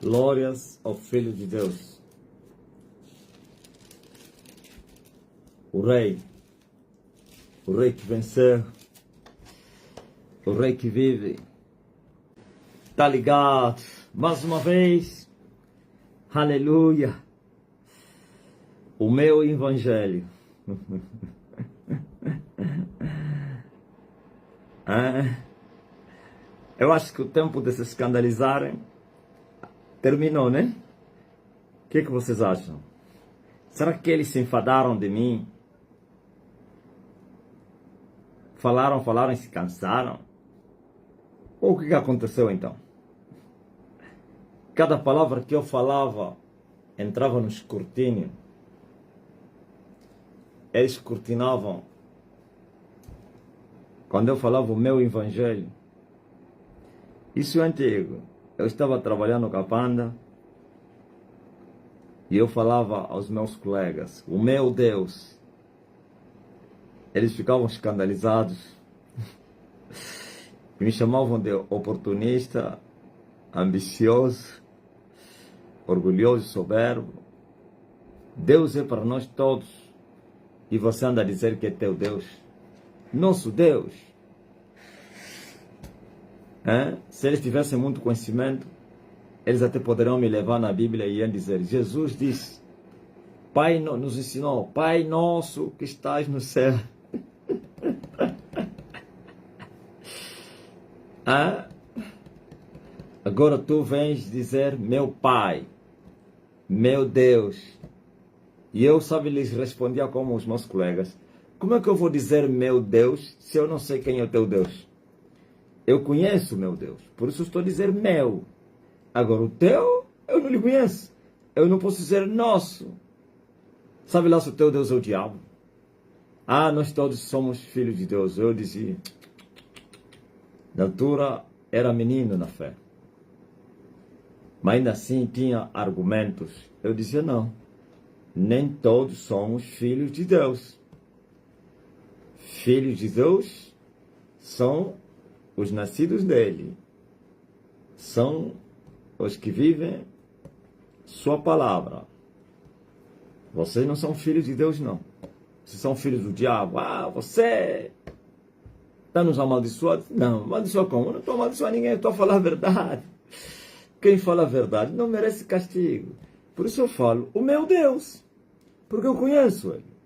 Glórias ao Filho de Deus, o Rei que venceu, o Rei que vive. Tá ligado? Mais uma vez, aleluia, o meu Evangelho. Eu acho que o tempo de se escandalizarem terminou, né? O que vocês acham? Será que eles se enfadaram de mim? Falaram e se cansaram? Ou o que aconteceu então? Cada palavra que eu falava entrava no escrutínio. Eles escrutinavam. Quando eu falava o meu Evangelho, isso é antigo. Eu estava trabalhando com a Panda e eu falava aos meus colegas, o meu Deus. Eles ficavam escandalizados. Me chamavam de oportunista, ambicioso, orgulhoso, soberbo. Deus é para nós todos. E você anda a dizer que é teu Deus. Nosso Deus. Se eles tivessem muito conhecimento, eles até poderiam me levar na Bíblia e iam dizer, Jesus disse, Pai nos ensinou, Pai nosso que estás no céu. Agora tu vens dizer, meu Pai, meu Deus. E eu, sabe, lhes respondia como os meus colegas, como é que eu vou dizer meu Deus se eu não sei quem é o teu Deus? Eu conheço o meu Deus, por isso estou a dizer meu. Agora o teu, eu não lhe conheço. Eu não posso dizer nosso. Sabe lá se o teu Deus é o diabo? Nós todos somos filhos de Deus. Eu dizia, na altura era menino na fé. Mas ainda assim tinha argumentos. Eu dizia não, nem todos somos filhos de Deus. Filhos de Deus são os nascidos dele. São os que vivem sua palavra. Vocês não são filhos de Deus, não. Vocês são filhos do diabo. Você está nos amaldiçoando? Não, amaldiçoa como? Eu não estou amaldiçoando ninguém, eu estou a falar a verdade. Quem fala a verdade não merece castigo. Por isso eu falo, o meu Deus, porque eu conheço ele.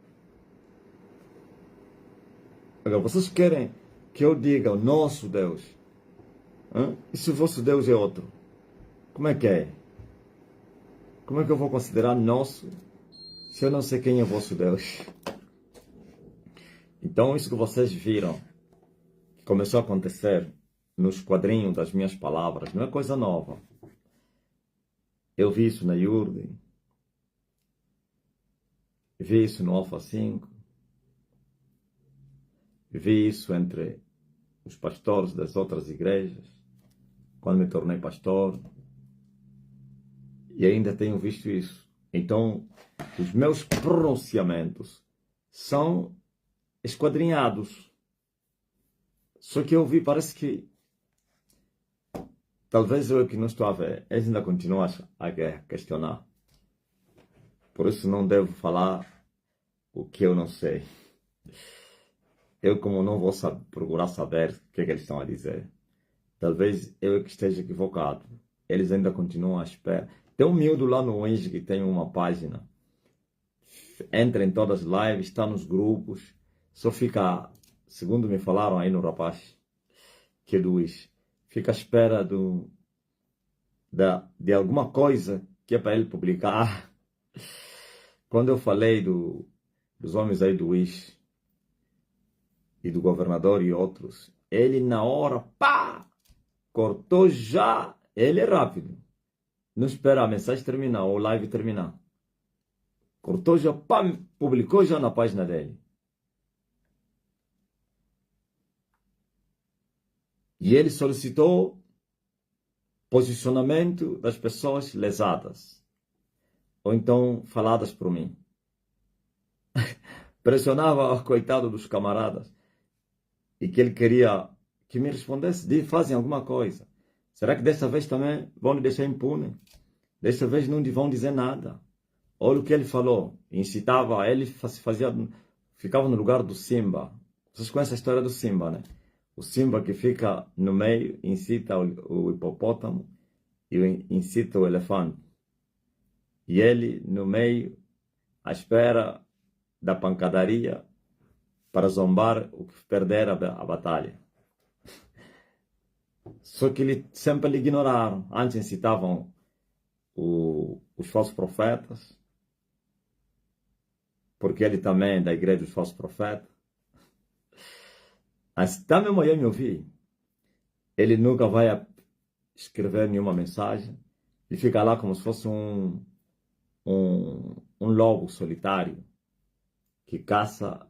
Agora, vocês querem que eu diga o nosso Deus? E se o vosso Deus é outro? Como é que é? Como é que eu vou considerar nosso se eu não sei quem é o vosso Deus? Então, isso que vocês viram, que começou a acontecer nos quadrinhos das minhas palavras, não é coisa nova. Eu vi isso na Yurden, vi isso no Alpha 5, vi isso entre os pastores das outras igrejas, quando me tornei pastor, e ainda tenho visto isso. Então, os meus pronunciamentos são esquadrinhados. Só que eu vi, parece que talvez eu que não estou a ver, eles ainda continuam a questionar. Por isso não devo falar o que eu não sei. Eu, como não vou procurar saber o que eles estão a dizer, talvez eu que esteja equivocado. Eles ainda continuam à espera. Tem um miúdo lá no Wings que tem uma página. Entra em todas as lives, está nos grupos. Só fica, segundo me falaram aí no rapaz, que é do Wings, fica à espera de alguma coisa que é para ele publicar. Quando eu falei dos homens aí do Wish e do governador e outros, ele na hora, cortou já. Ele é rápido. Não espera a mensagem terminar ou o live terminar. Cortou já, publicou já na página dele. E ele solicitou posicionamento das pessoas lesadas. Ou então faladas por mim. Pressionava o coitado dos camaradas. E que ele queria que me respondesse, fazem alguma coisa. Será que dessa vez também vão me deixar impune? Dessa vez não vão dizer nada. Olha o que ele falou. Incitava, ele ficava no lugar do Simba. Vocês conhecem a história do Simba, né? O Simba que fica no meio, incita o hipopótamo e incita o elefante. E ele no meio, à espera da pancadaria para zombar o que perder a batalha. Só que sempre lhe ignoraram. Antes incitavam os falsos profetas, porque ele também é da igreja dos falsos profetas. Mas também amanhã me ouvir. Ele nunca vai escrever nenhuma mensagem. Ele fica lá como se fosse um lobo solitário que caça,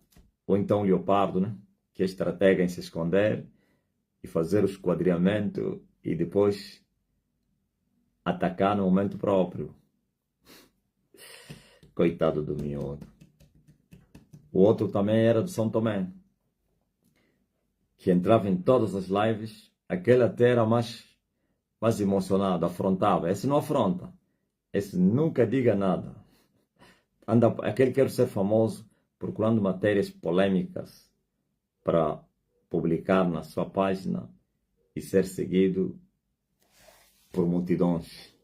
ou então um leopardo, né? Que é estratega em se esconder e fazer o esquadrilhamento e depois atacar no momento próprio. Coitado do miúdo. O outro também era do São Tomé, que entrava em todas as lives. Aquele até era mais emocionado, afrontava. Esse não afronta. Esse nunca diga nada. Aquele quer ser famoso, procurando matérias polêmicas para publicar na sua página e ser seguido por multidões.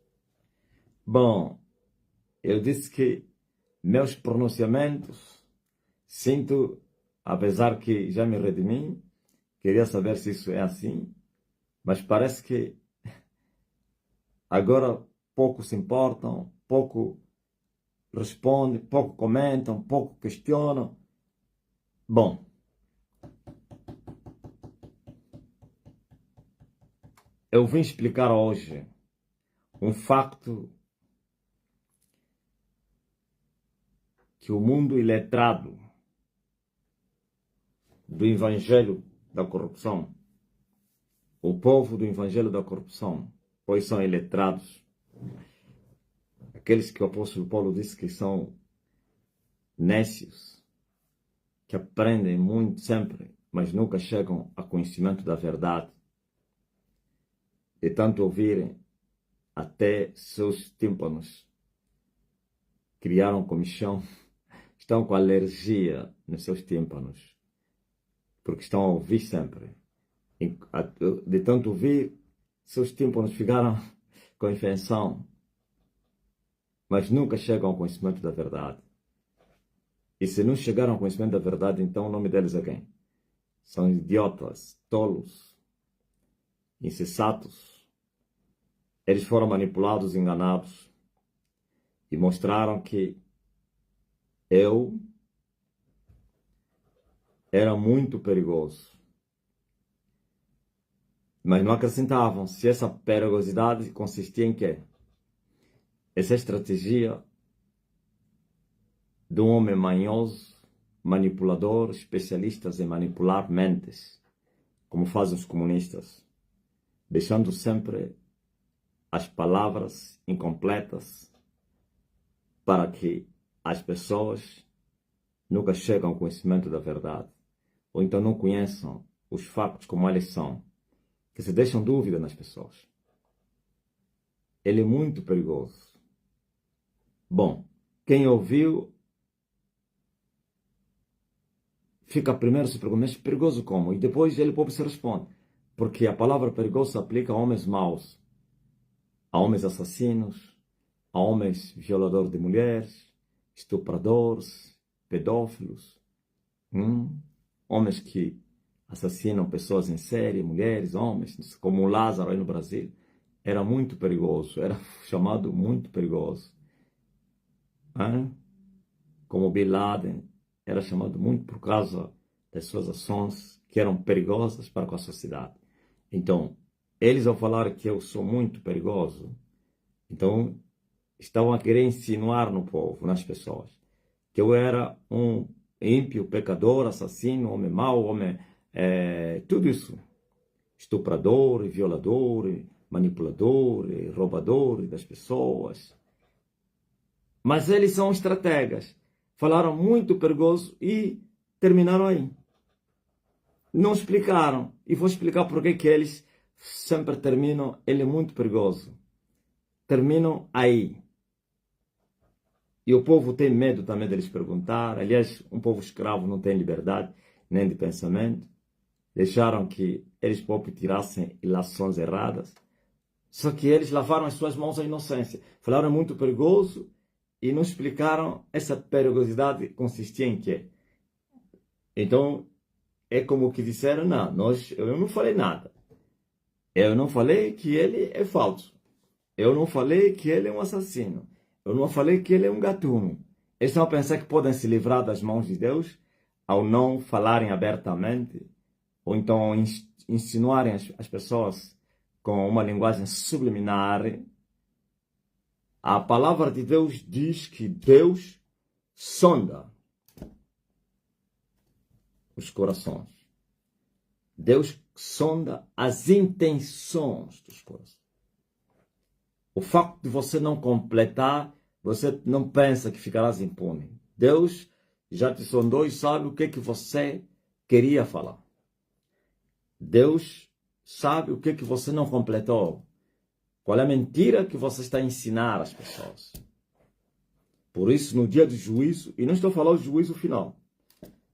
Bom, eu disse que meus pronunciamentos, sinto, apesar que já me redimi, queria saber se isso é assim, mas parece que agora pouco se importam, pouco respondem, pouco comentam, pouco questionam. Bom, eu vim explicar hoje um facto que o mundo iletrado do Evangelho da corrupção, o povo do Evangelho da corrupção, pois são iletrados, aqueles que o apóstolo Paulo disse que são nécios, que aprendem muito sempre, mas nunca chegam a conhecimento da verdade, de tanto ouvirem, até seus tímpanos criaram comichão, estão com alergia nos seus tímpanos, porque estão a ouvir sempre. De tanto ouvir, seus tímpanos ficaram com infecção, mas nunca chegam ao conhecimento da verdade. E se não chegaram ao conhecimento da verdade, então o nome deles é quem? São idiotas, tolos, insensatos. Eles foram manipulados, enganados e mostraram que eu era muito perigoso. Mas não acrescentavam se essa perigosidade consistia em quê? Essa estratégia de um homem manhoso, manipulador, especialistas em manipular mentes, como fazem os comunistas, deixando sempre as palavras incompletas para que as pessoas nunca chegam ao conhecimento da verdade, ou então não conheçam os fatos como eles são, que se deixam dúvida nas pessoas. Ele é muito perigoso. Bom, quem ouviu fica primeiro se perguntando, mas perigoso como? E depois ele próprio se responde, porque a palavra perigoso se aplica a homens maus, a homens assassinos, a homens violadores de mulheres, estupradores, pedófilos, homens que assassinam pessoas em série, mulheres, homens, como o Lázaro aí no Brasil, era muito perigoso, era chamado muito perigoso. Como Bin Laden, era chamado muito por causa das suas ações que eram perigosas para com a sociedade. Então, eles ao falar que eu sou muito perigoso, então estavam a querer insinuar no povo, nas pessoas, que eu era um ímpio, pecador, assassino, homem mau, tudo isso. Estuprador, violador, manipulador, roubador das pessoas. Mas eles são estrategas. Falaram muito perigoso e terminaram aí. não explicaram. E vou explicar porque que eles sempre terminam. Ele é muito perigoso. Terminam aí. E o povo tem medo também deles perguntar. Aliás, um povo escravo não tem liberdade nem de pensamento. Deixaram que eles próprios tirassem ilações erradas. Só que eles lavaram as suas mãos à inocência. Falaram muito perigoso e não explicaram essa perigosidade consistia em quê. Então, é como que disseram, não, eu não falei nada. Eu não falei que ele é falso. Eu não falei que ele é um assassino. Eu não falei que ele é um gatuno. Eles estão a pensar que podem se livrar das mãos de Deus ao não falarem abertamente ou então insinuarem as pessoas com uma linguagem subliminar. A palavra de Deus diz que Deus sonda os corações. Deus sonda as intenções dos corações. O facto de você não completar, você não pensa que ficarás impune. Deus já te sondou e sabe o que você queria falar. Deus sabe o que você não completou. Qual é a mentira que você está a ensinar às pessoas. Por isso, no dia do juízo, e não estou a falar do juízo final,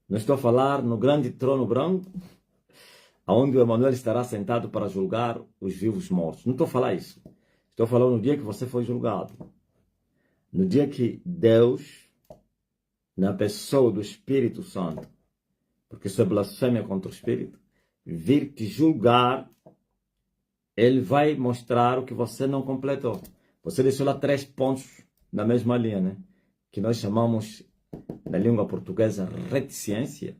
não estou a falar no grande trono branco, onde o Emanuel estará sentado para julgar os vivos mortos. Não estou a falar isso. Estou falando no dia que você foi julgado. No dia que Deus, na pessoa do Espírito Santo, porque isso é blasfêmia contra o Espírito, vir te julgar, ele vai mostrar o que você não completou. Você deixou lá 3 pontos na mesma linha, né? Que nós chamamos, na língua portuguesa, reticência.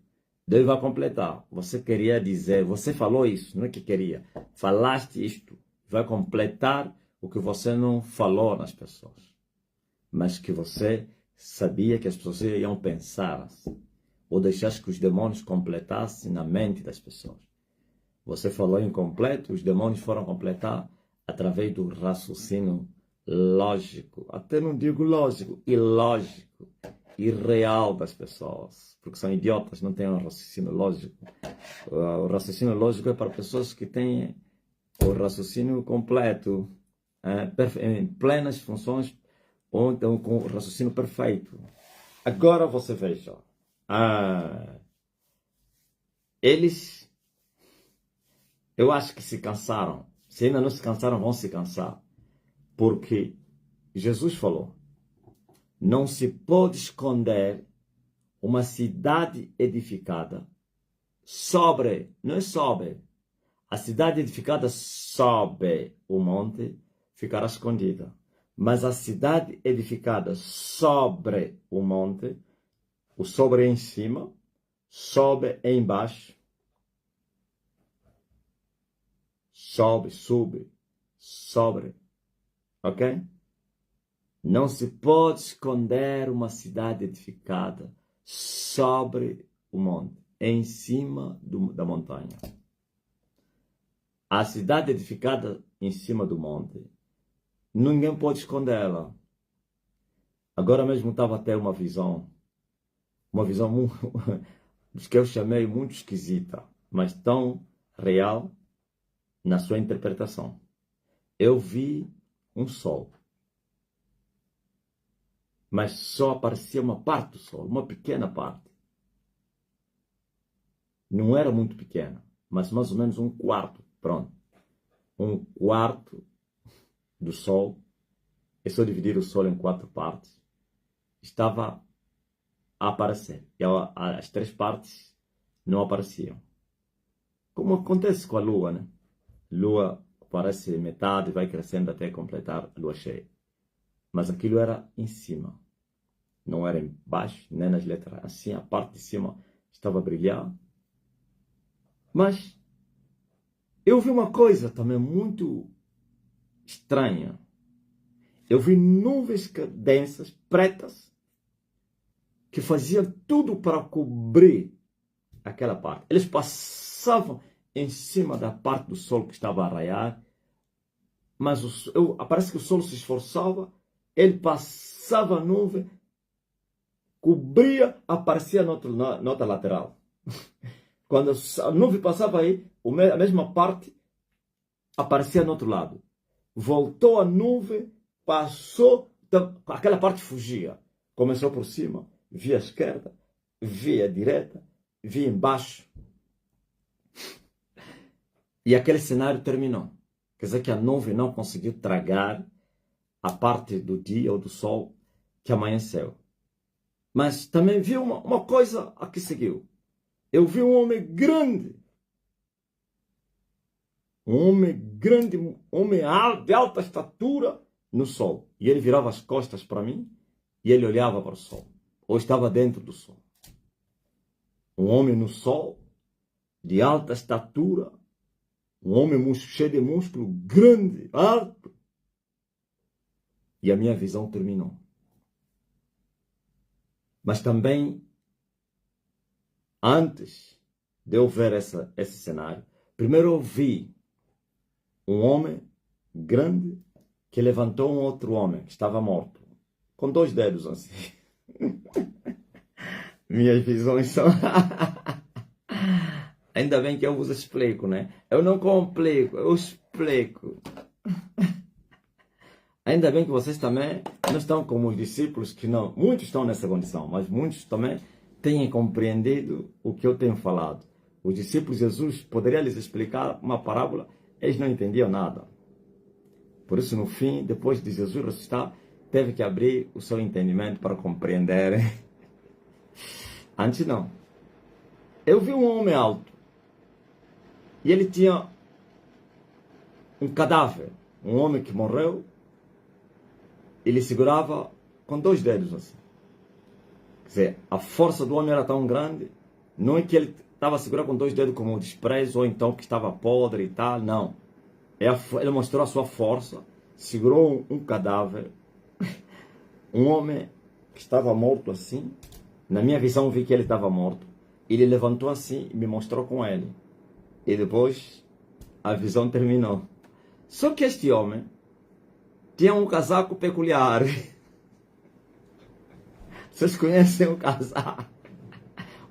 Deus vai completar. Você queria dizer, você falou isso, não é que queria. Falaste isto. Vai completar o que você não falou nas pessoas. Mas que você sabia que as pessoas iam pensar assim. Ou deixaste que os demônios completassem na mente das pessoas. Você falou incompleto, os demônios foram completar através do raciocínio lógico. Até não digo lógico, ilógico, irreal das pessoas. Porque são idiotas, não têm um raciocínio lógico. O raciocínio lógico é para pessoas que têm o raciocínio completo, em plenas funções, ou então com o raciocínio perfeito. Agora você veja. Eles, eu acho que se cansaram. Se ainda não se cansaram, vão se cansar. Porque Jesus falou, não se pode esconder uma cidade edificada não é sobre. A cidade edificada sobe o monte ficará escondida. Mas a cidade edificada sobre o monte, o sobre é em cima, sobe é embaixo. Sobe, sube, sobre. Ok? Não se pode esconder uma cidade edificada sobre o monte, em cima da montanha. A cidade edificada em cima do monte, ninguém pode escondê-la. Agora mesmo estava a ter uma visão que eu chamei muito esquisita, mas tão real na sua interpretação. Eu vi um sol, mas só aparecia uma parte do sol, uma pequena parte. Não era muito pequena, mas mais ou menos um quarto, pronto. Um quarto do sol, é só dividir o sol em 4 partes, estava a aparecer. E as 3 partes não apareciam. Como acontece com a lua, né? Lua aparece metade e vai crescendo até completar a lua cheia. Mas aquilo era em cima. Não era embaixo, nem nas letras. Assim, a parte de cima estava a brilhar. Mas eu vi uma coisa também muito estranha. Eu vi nuvens densas, pretas, que faziam tudo para cobrir aquela parte. Eles passavam em cima da parte do sol que estava a raiar, mas parece que o sol se esforçava, ele passava a nuvem, cobria, aparecia na outra lateral. Quando a nuvem passava aí, a mesma parte aparecia no outro lado. Voltou a nuvem, passou, então, aquela parte fugia. Começou por cima, via a esquerda, via a direita, via embaixo. E aquele cenário terminou. Quer dizer que a nuvem não conseguiu tragar a parte do dia ou do sol que amanheceu. Mas também vi uma coisa a que seguiu. Eu vi um homem grande. Um homem grande, um homem de alta estatura no sol. E ele virava as costas para mim e ele olhava para o sol. Ou estava dentro do sol. Um homem no sol, de alta estatura, um homem cheio de músculo, grande, alto. E a minha visão terminou. Mas também, antes de eu ver esse cenário, primeiro eu vi um homem grande que levantou um outro homem que estava morto, com 2 dedos assim. Minhas visões são... Ainda bem que eu vos explico, né? Eu não complico, eu explico. Ainda bem que vocês também não estão como os discípulos, que não... Muitos estão nessa condição, mas muitos também têm compreendido o que eu tenho falado. Os discípulos de Jesus poderia lhes explicar uma parábola, eles não entendiam nada. Por isso, no fim, depois de Jesus ressuscitar, teve que abrir o seu entendimento para compreender. Antes não. Eu vi um homem alto. E ele tinha um cadáver. Um homem que morreu. Ele segurava com 2 dedos assim. Quer dizer, a força do homem era tão grande. Não é que ele estava segurando com 2 dedos como um desprezo, ou então que estava podre e tal. Não. Ele mostrou a sua força. Segurou um cadáver. Um homem que estava morto assim. Na minha visão, vi que ele estava morto. Ele levantou assim e me mostrou com ele. E depois a visão terminou. Só que este homem tinha um casaco peculiar. Vocês conhecem o casaco?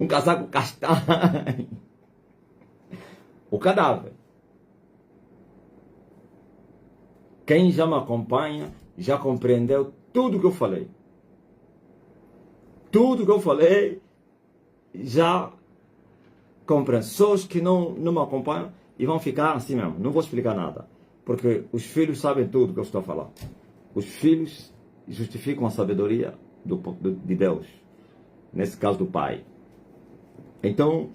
Um casaco castanho. O cadáver. Quem já me acompanha já compreendeu tudo que eu falei. Tudo que eu falei já compreende. Só os que não me acompanham e vão ficar assim mesmo. Não vou explicar nada. Porque os filhos sabem tudo que eu estou a falar. Os filhos justificam a sabedoria de Deus. Nesse caso do Pai. Então,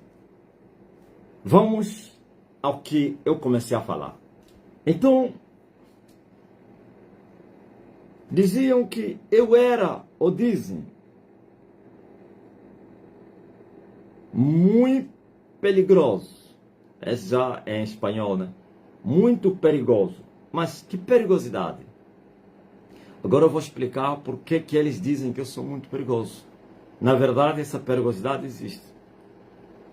vamos ao que eu comecei a falar. Então, diziam que eu era, ou dizem, muito perigoso. Esse já é em espanhol, né? Muito perigoso. Mas que perigosidade? Agora eu vou explicar por que eles dizem que eu sou muito perigoso. Na verdade, essa perigosidade existe.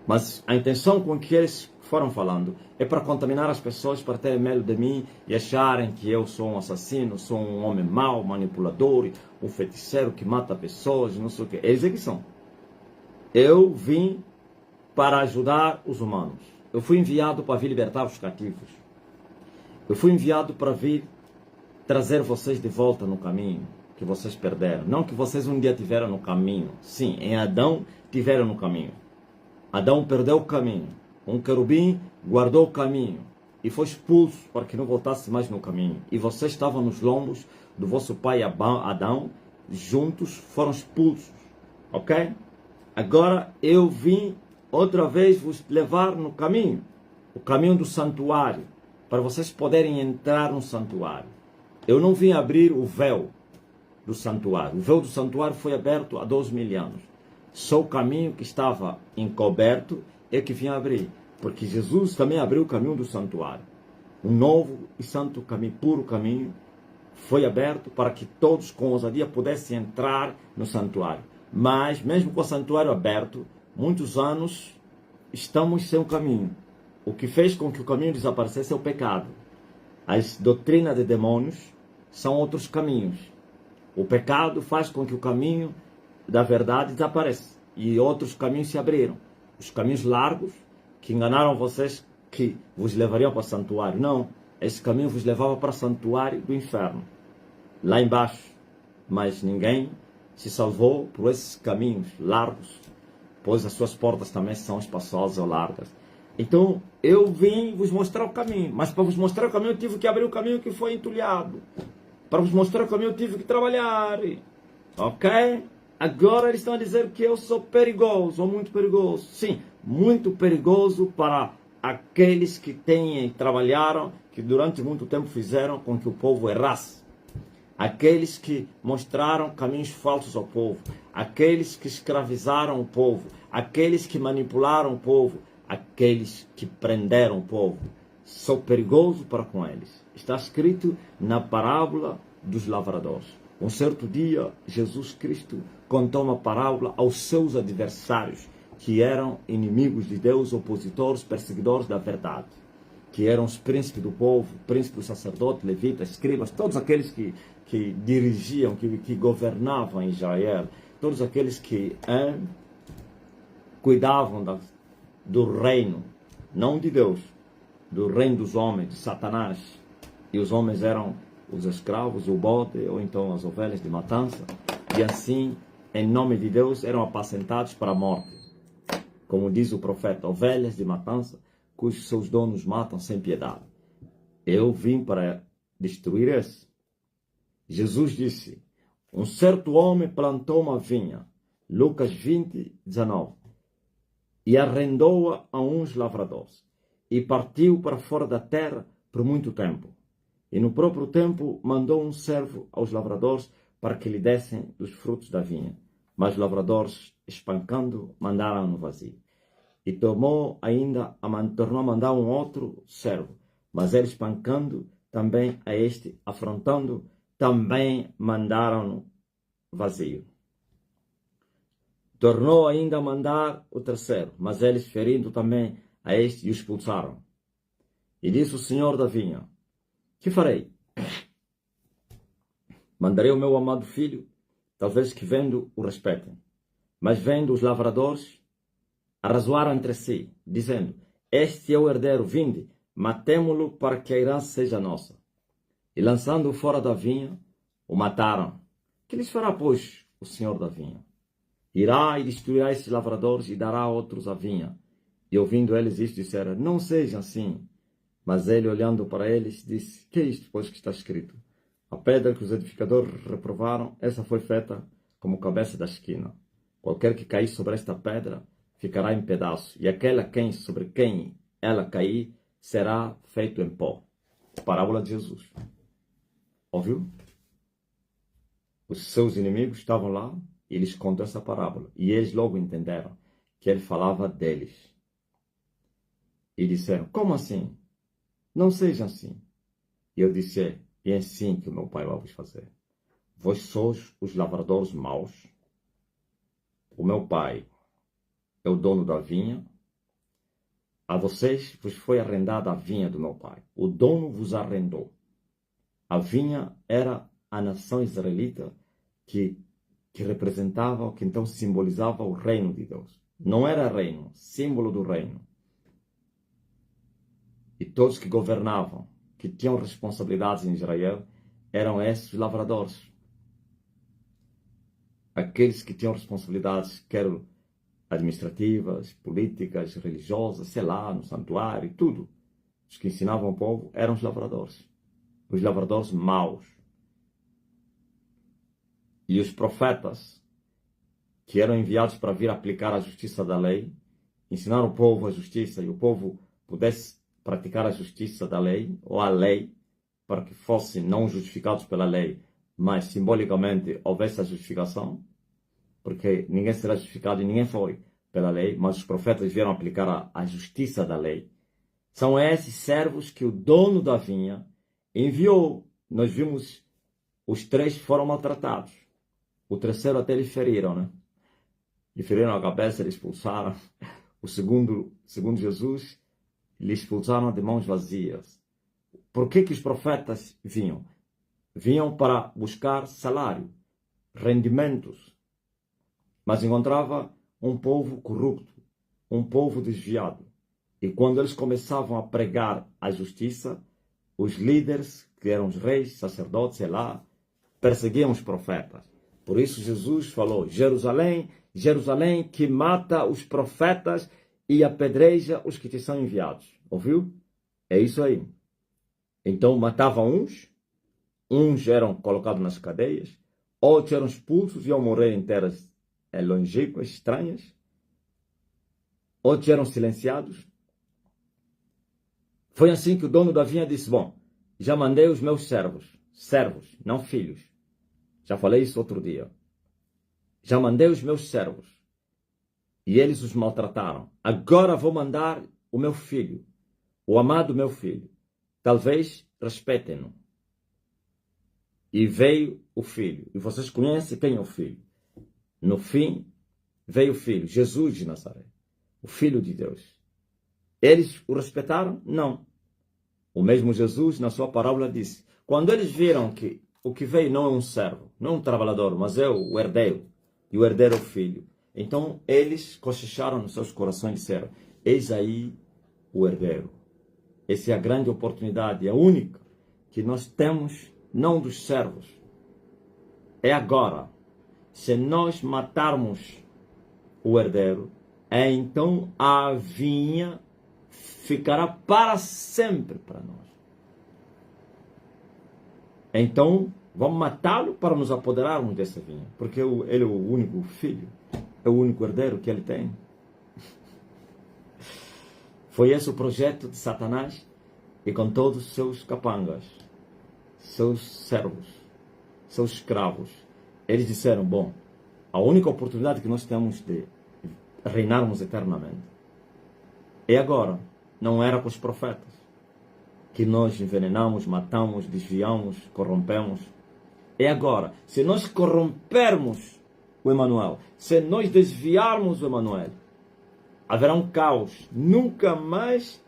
Mas a intenção com que eles foram falando é para contaminar as pessoas, para terem medo de mim e acharem que eu sou um assassino, sou um homem mau, manipulador, um feiticeiro que mata pessoas, não sei o que. Eles é que são. Eu vim para ajudar os humanos. Eu fui enviado para vir libertar os cativos. Eu fui enviado para vir trazer vocês de volta no caminho que vocês perderam. Não que vocês um dia tiveram no caminho. Sim, em Adão tiveram no caminho. Adão perdeu o caminho. Um querubim guardou o caminho e foi expulso para que não voltasse mais no caminho. E vocês estavam nos lombos do vosso pai Adão, juntos foram expulsos. Ok? Agora eu vim outra vez vos levar no caminho. O caminho do santuário. Para vocês poderem entrar no santuário. Eu não vim abrir o véu do santuário. O véu do santuário foi aberto há 2000 anos. Só o caminho que estava encoberto é que vim abrir. Porque Jesus também abriu o caminho do santuário. Um novo e santo caminho, puro caminho, foi aberto para que todos com ousadia pudessem entrar no santuário. Mas, mesmo com o santuário aberto, muitos anos estamos sem o caminho. O que fez com que o caminho desaparecesse é o pecado. As doutrinas de demônios são outros caminhos. O pecado faz com que o caminho da verdade desapareça. E outros caminhos se abriram. Os caminhos largos que enganaram vocês que vos levariam para o santuário. Não, esse caminho vos levava para o santuário do inferno, lá embaixo. Mas ninguém se salvou por esses caminhos largos, pois as suas portas também são espaçosas ou largas. Então, eu vim vos mostrar o caminho, mas para vos mostrar o caminho eu tive que abrir o caminho que foi entulhado. Para vos mostrar o caminho eu tive que trabalhar. Ok? Agora eles estão a dizer que eu sou perigoso, ou muito perigoso. Sim, muito perigoso para aqueles que têm e trabalharam, que durante muito tempo fizeram com que o povo errasse. Aqueles que mostraram caminhos falsos ao povo. Aqueles que escravizaram o povo. Aqueles que manipularam o povo. Aqueles que prenderam o povo. Sou perigoso para com eles. Está escrito na parábola dos lavradores. Um certo dia, Jesus Cristo contou uma parábola aos seus adversários, que eram inimigos de Deus, opositores, perseguidores da verdade, que eram os príncipes do povo, príncipes, sacerdotes, levitas, escribas, todos aqueles que dirigiam, que governavam Israel, todos aqueles que cuidavam do reino, não de Deus, do reino dos homens, de Satanás. E os homens eram os escravos, o bode, ou então as ovelhas de matança, e assim, em nome de Deus, eram apacentados para a morte. Como diz o profeta, ovelhas de matança, cujos seus donos matam sem piedade. Eu vim para destruir esse. Jesus disse, um certo homem plantou uma vinha, Lucas 20, 19, e arrendou-a a uns lavradores, e partiu para fora da terra por muito tempo. E no próprio tempo mandou um servo aos lavradores para que lhe dessem dos frutos da vinha. Mas os lavradores, espancando, mandaram-no vazio. E tornou a mandar um outro servo. Mas ele, espancando também a este, afrontando, também mandaram-no vazio. Tornou ainda a mandar o terceiro, mas eles, ferindo também a este, o expulsaram. E disse o senhor da vinha, que farei? Mandarei o meu amado filho, talvez que vendo o respeitem. Mas vendo os lavradores, arrazoaram entre si, dizendo, este é o herdeiro, vinde, matemo-lo para que a herança seja nossa. E lançando-o fora da vinha, o mataram. Que lhes fará, pois, o senhor da vinha? Irá e destruirá esses lavradores e dará a outros a vinha. E ouvindo eles isto, disseram, não seja assim. Mas ele, olhando para eles, disse, que é isto, pois, que está escrito? A pedra que os edificadores reprovaram, essa foi feita como cabeça da esquina. Qualquer que cair sobre esta pedra, ficará em pedaços, e aquela sobre quem ela cair, será feito em pó. Parábola de Jesus. Ouviu? Os seus inimigos estavam lá, e eles contam essa parábola. E eles logo entenderam que ele falava deles. E disseram, como assim? Não seja assim. E eu disse, é assim que o meu pai vai vos fazer. Vós sois os lavradores maus. O meu pai é o dono da vinha. A vocês vos foi arrendada a vinha do meu pai. O dono vos arrendou. A vinha era a nação israelita que representava, que então simbolizava o reino de Deus. Não era reino, símbolo do reino. E todos que governavam, que tinham responsabilidades em Israel, eram esses lavradores. Aqueles que tinham responsabilidades, quer administrativas, políticas, religiosas, sei lá, no santuário, tudo. Os que ensinavam o povo eram os lavradores maus. E os profetas, que eram enviados para vir aplicar a justiça da lei, ensinaram o povo a justiça e o povo pudesse praticar a justiça da lei, ou a lei, para que fossem não justificados pela lei, mas simbolicamente houvesse a justificação, porque ninguém será justificado e ninguém foi pela lei, mas os profetas vieram aplicar a justiça da lei. São esses servos que o dono da vinha enviou. Nós vimos, os três foram maltratados. O terceiro até lhe feriram, né? Lhe feriram a cabeça, lhe expulsaram. O segundo Jesus, lhe expulsaram de mãos vazias. Por que os profetas vinham? Vinham para buscar salário, rendimentos. Mas encontrava um povo corrupto, um povo desviado. E quando eles começavam a pregar a justiça, os líderes, que eram os reis, sacerdotes, sei lá, perseguiam os profetas. Por isso Jesus falou: Jerusalém, Jerusalém, que mata os profetas e apedreja os que te são enviados. Ouviu? É isso aí. Então matavam uns eram colocados nas cadeias, outros eram expulsos e iam morrer em terras longínquas, estranhas, outros eram silenciados. Foi assim que o dono da vinha disse: bom, já mandei os meus servos, não filhos. Já falei isso outro dia. Já mandei os meus servos e eles os maltrataram. Agora vou mandar o meu filho, o amado meu filho. Talvez respeitem-no. E veio o filho. E vocês conhecem quem é o filho. No fim, veio o filho, Jesus de Nazaré, o Filho de Deus. Eles o respeitaram? Não. O mesmo Jesus, na sua parábola, disse: quando eles viram que o que veio não é um servo, não é um trabalhador, mas é o herdeiro, e o herdeiro é o filho, então eles cochicharam nos seus corações e disseram: eis aí o herdeiro. Essa é a grande oportunidade, a única que nós temos, não dos servos. É agora. Se nós matarmos o herdeiro, então a vinha ficará para sempre para nós. Então, vamos matá-lo para nos apoderarmos dessa vinha, porque ele é o único filho, é o único herdeiro que ele tem. Foi esse o projeto de Satanás, e com todos os seus capangas, seus servos, seus escravos. Eles disseram: bom, a única oportunidade que nós temos de reinarmos eternamente é agora. Não era com os profetas, que nós envenenamos, matamos, desviamos, corrompemos. É agora. Se nós corrompermos o Emanuel, se nós desviarmos o Emanuel, haverá um caos. Nunca mais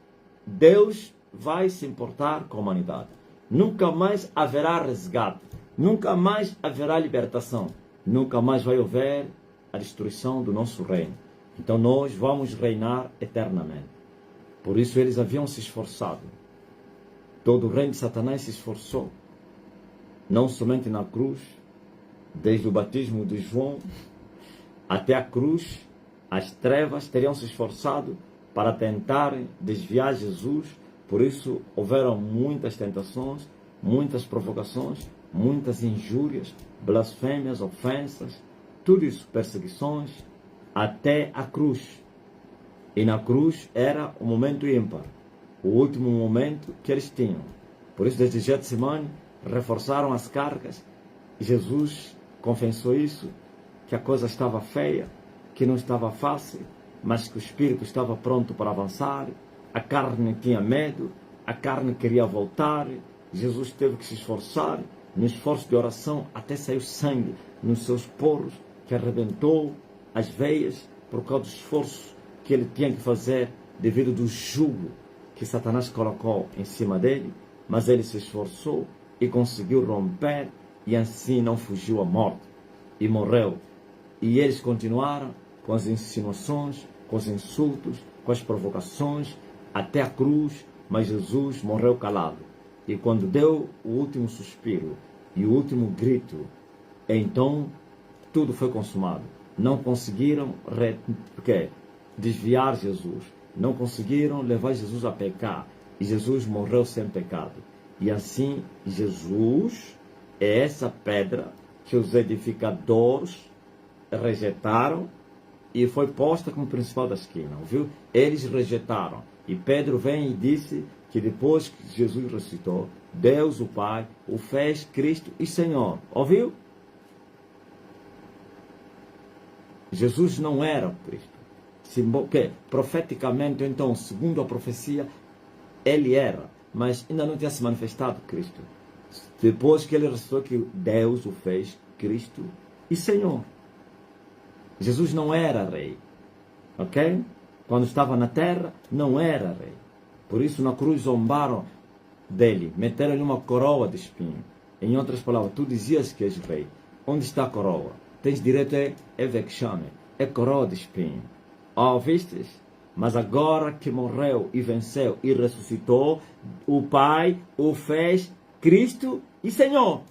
Deus vai se importar com a humanidade. Nunca mais haverá resgate. Nunca mais haverá libertação. Nunca mais vai haver a destruição do nosso reino. Então nós vamos reinar eternamente. Por isso eles haviam se esforçado. Todo o reino de Satanás se esforçou. Não somente na cruz, desde o batismo de João até a cruz, as trevas teriam se esforçado para tentar desviar Jesus. Por isso houveram muitas tentações, muitas provocações, muitas injúrias, blasfêmias, ofensas, tudo isso, perseguições, até a cruz. E na cruz era o momento ímpar, o último momento que eles tinham. Por isso, desde Getsemane, reforçaram as cargas. Jesus confessou isso, que a coisa estava feia, que não estava fácil, mas que o espírito estava pronto para avançar. A carne tinha medo, a carne queria voltar. Jesus teve que se esforçar, no esforço de oração, até saiu sangue nos seus poros, que arrebentou as veias por causa do esforço que ele tinha que fazer devido do jugo que Satanás colocou em cima dele. Mas ele se esforçou e conseguiu romper, e assim não fugiu à morte e morreu. E eles continuaram com as insinuações, com os insultos, com as provocações, até a cruz, mas Jesus morreu calado. E quando deu o último suspiro e o último grito, então tudo foi consumado. Não conseguiram desviar Jesus, não conseguiram levar Jesus a pecar, e Jesus morreu sem pecado. E assim, Jesus é essa pedra que os edificadores rejeitaram e foi posta como principal da esquina, viu? Eles rejeitaram. E Pedro vem e disse que depois que Jesus ressuscitou, Deus, o Pai, o fez Cristo e Senhor. Ouviu? Jesus não era o Cristo. Profeticamente, então, segundo a profecia, ele era, mas ainda não tinha se manifestado Cristo. Depois que ele ressuscitou, que Deus o fez Cristo e Senhor. Jesus não era rei, ok? Quando estava na terra, não era rei. Por isso, na cruz zombaram dele, meteram-lhe uma coroa de espinho. Em outras palavras, tu dizias que és rei. Onde está a coroa? Tens direito a vexame, é coroa de espinho. Vistes? Mas agora que morreu e venceu e ressuscitou, o Pai o fez Cristo e Senhor.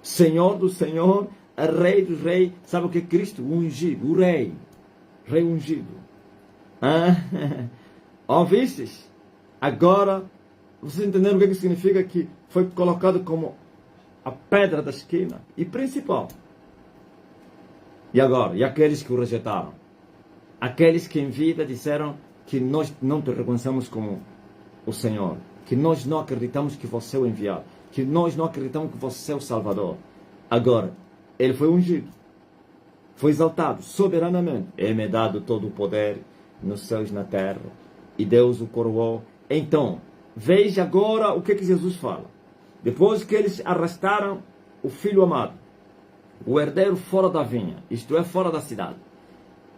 Senhor do Senhor, Rei do Rei. Sabe o que é Cristo? O ungido, o Rei. Rei ungido. Ouvistes? Agora, vocês entenderam o que significa que foi colocado como a pedra da esquina e principal. E agora? E aqueles que o rejeitaram? Aqueles que em vida disseram que nós não te reconhecemos como o Senhor, que nós não acreditamos que você é o enviado, que nós não acreditamos que você é o Salvador. Agora, ele foi ungido, foi exaltado soberanamente. É-me dado todo o poder nos céus e na terra, e Deus o coroou. Então, veja agora o que Jesus fala. Depois que eles arrastaram o filho amado, o herdeiro fora da vinha, isto é, fora da cidade,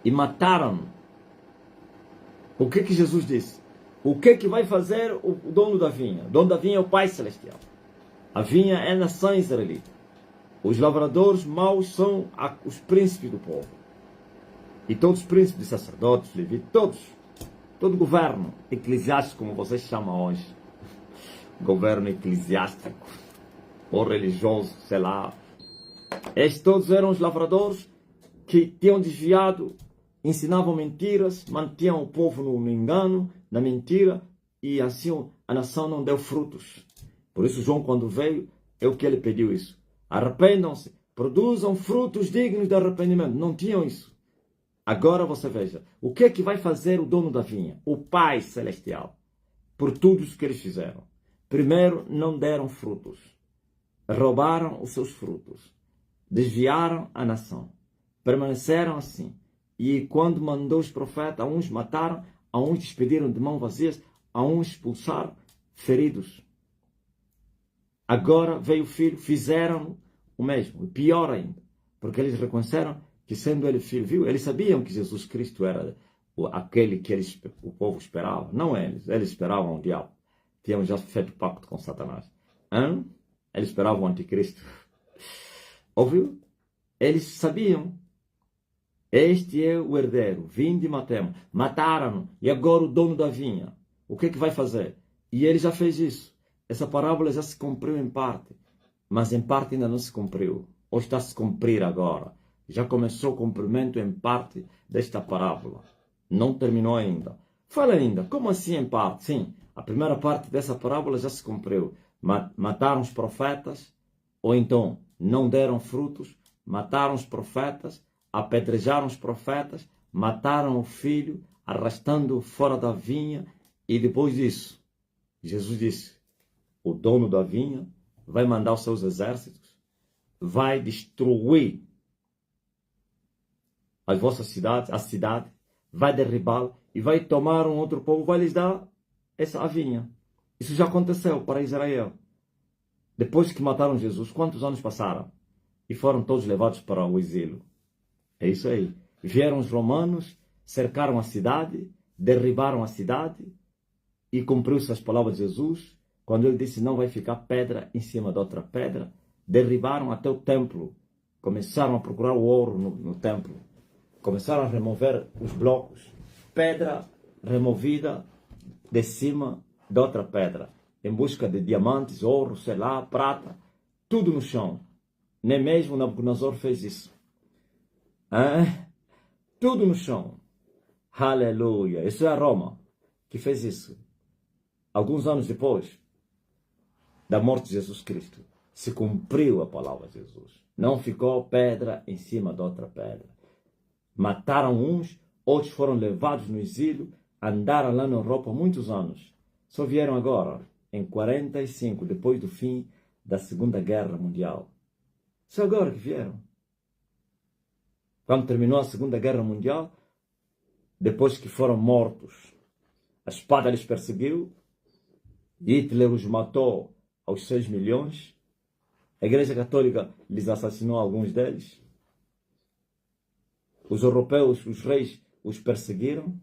e mataram-no, o que Jesus disse? O que vai fazer o dono da vinha? O dono da vinha é o Pai Celestial. A vinha é a nação israelita. Os lavradores maus são os príncipes do povo. E todos os príncipes, sacerdotes, levitas, todo governo eclesiástico, como vocês chamam hoje, governo eclesiástico, ou religioso, sei lá. Estes todos eram os lavradores que tinham desviado, ensinavam mentiras, mantinham o povo no engano, na mentira, e assim a nação não deu frutos. Por isso João, quando veio, é o que ele pediu isso. Arrependam-se, produzam frutos dignos de arrependimento. Não tinham isso. Agora você veja, o que é que vai fazer o dono da vinha? O Pai Celestial, por tudo isso que eles fizeram. Primeiro, não deram frutos. Roubaram os seus frutos. Desviaram a nação. Permaneceram assim. E quando mandou os profetas, a uns mataram, a uns despediram de mãos vazias, a uns expulsaram, feridos. Agora veio o filho, fizeram o mesmo, e pior ainda, porque eles reconheceram que, sendo ele filho, viu? Eles sabiam que Jesus Cristo era aquele que o povo esperava, não eles esperavam o diabo, tinham já feito pacto com Satanás. Eles esperavam o anticristo. Ouviu? Eles sabiam. Este é o herdeiro, vinde e matemos. Mataram-no, e agora o dono da vinha, o que é que vai fazer? E ele já fez isso. Essa parábola já se cumpriu em parte, mas em parte ainda não se cumpriu. Ou está a se cumprir agora. Já começou o cumprimento em parte desta parábola. Não terminou ainda. Fala ainda, como assim em parte? Sim, a primeira parte dessa parábola já se cumpriu. Mataram os profetas, ou então não deram frutos, mataram os profetas, apedrejaram os profetas, mataram o filho, arrastando-o fora da vinha, e depois disso, Jesus disse, o dono da vinha vai mandar os seus exércitos, vai destruir as vossas cidades, a cidade, vai derribá-la e vai tomar um outro povo, vai lhes dar a vinha. Isso já aconteceu para Israel. Depois que mataram Jesus, quantos anos passaram? E foram todos levados para o exílio. É isso aí. Vieram os romanos, cercaram a cidade, derribaram a cidade e cumpriu-se as palavras de Jesus. Quando ele disse, não vai ficar pedra em cima de outra pedra, derribaram até o templo. Começaram a procurar o ouro no templo. Começaram a remover os blocos. Pedra removida de cima de outra pedra. Em busca de diamantes, ouro, sei lá, prata. Tudo no chão. Nem mesmo Nabucodonosor fez isso. Tudo no chão. Aleluia. Isso é Roma que fez isso. Alguns anos depois da morte de Jesus Cristo, se cumpriu a palavra de Jesus. Não ficou pedra em cima de outra pedra. Mataram uns, outros foram levados no exílio, andaram lá na Europa muitos anos. Só vieram agora, em 45, depois do fim da Segunda Guerra Mundial. Só agora que vieram. Quando terminou a Segunda Guerra Mundial, depois que foram mortos, a espada lhes perseguiu, Hitler os matou aos 6 milhões, a Igreja Católica lhes assassinou alguns deles, os europeus, os reis, os perseguiram,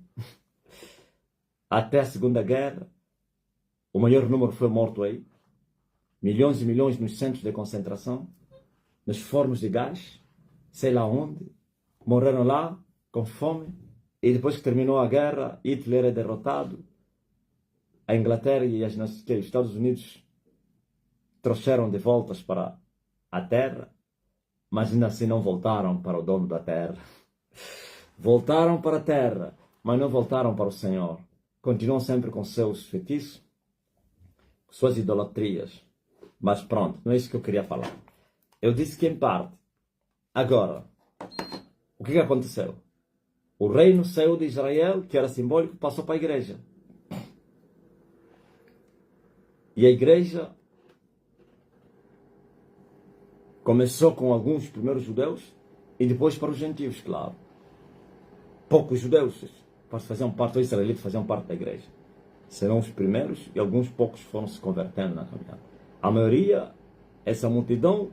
até a Segunda Guerra, o maior número foi morto aí, milhões e milhões nos centros de concentração, nos fornos de gás, sei lá onde, morreram lá com fome, E depois que terminou a guerra, Hitler é derrotado. A Inglaterra e os Estados Unidos trouxeram de voltas para a terra, mas ainda assim não voltaram para o dono da terra. Voltaram para a terra, mas não voltaram para o Senhor. Continuam sempre com seus feitiços, suas idolatrias. Mas pronto, não é isso que eu queria falar. Eu disse que em parte. Agora, o que aconteceu? O reino saiu de Israel, que era simbólico, passou para a igreja. E a igreja começou com alguns primeiros judeus e depois para os gentios, claro. Poucos judeus faziam parte, os israelitas faziam parte da igreja. Serão os primeiros e alguns poucos foram se convertendo na caminhada. A maioria, essa multidão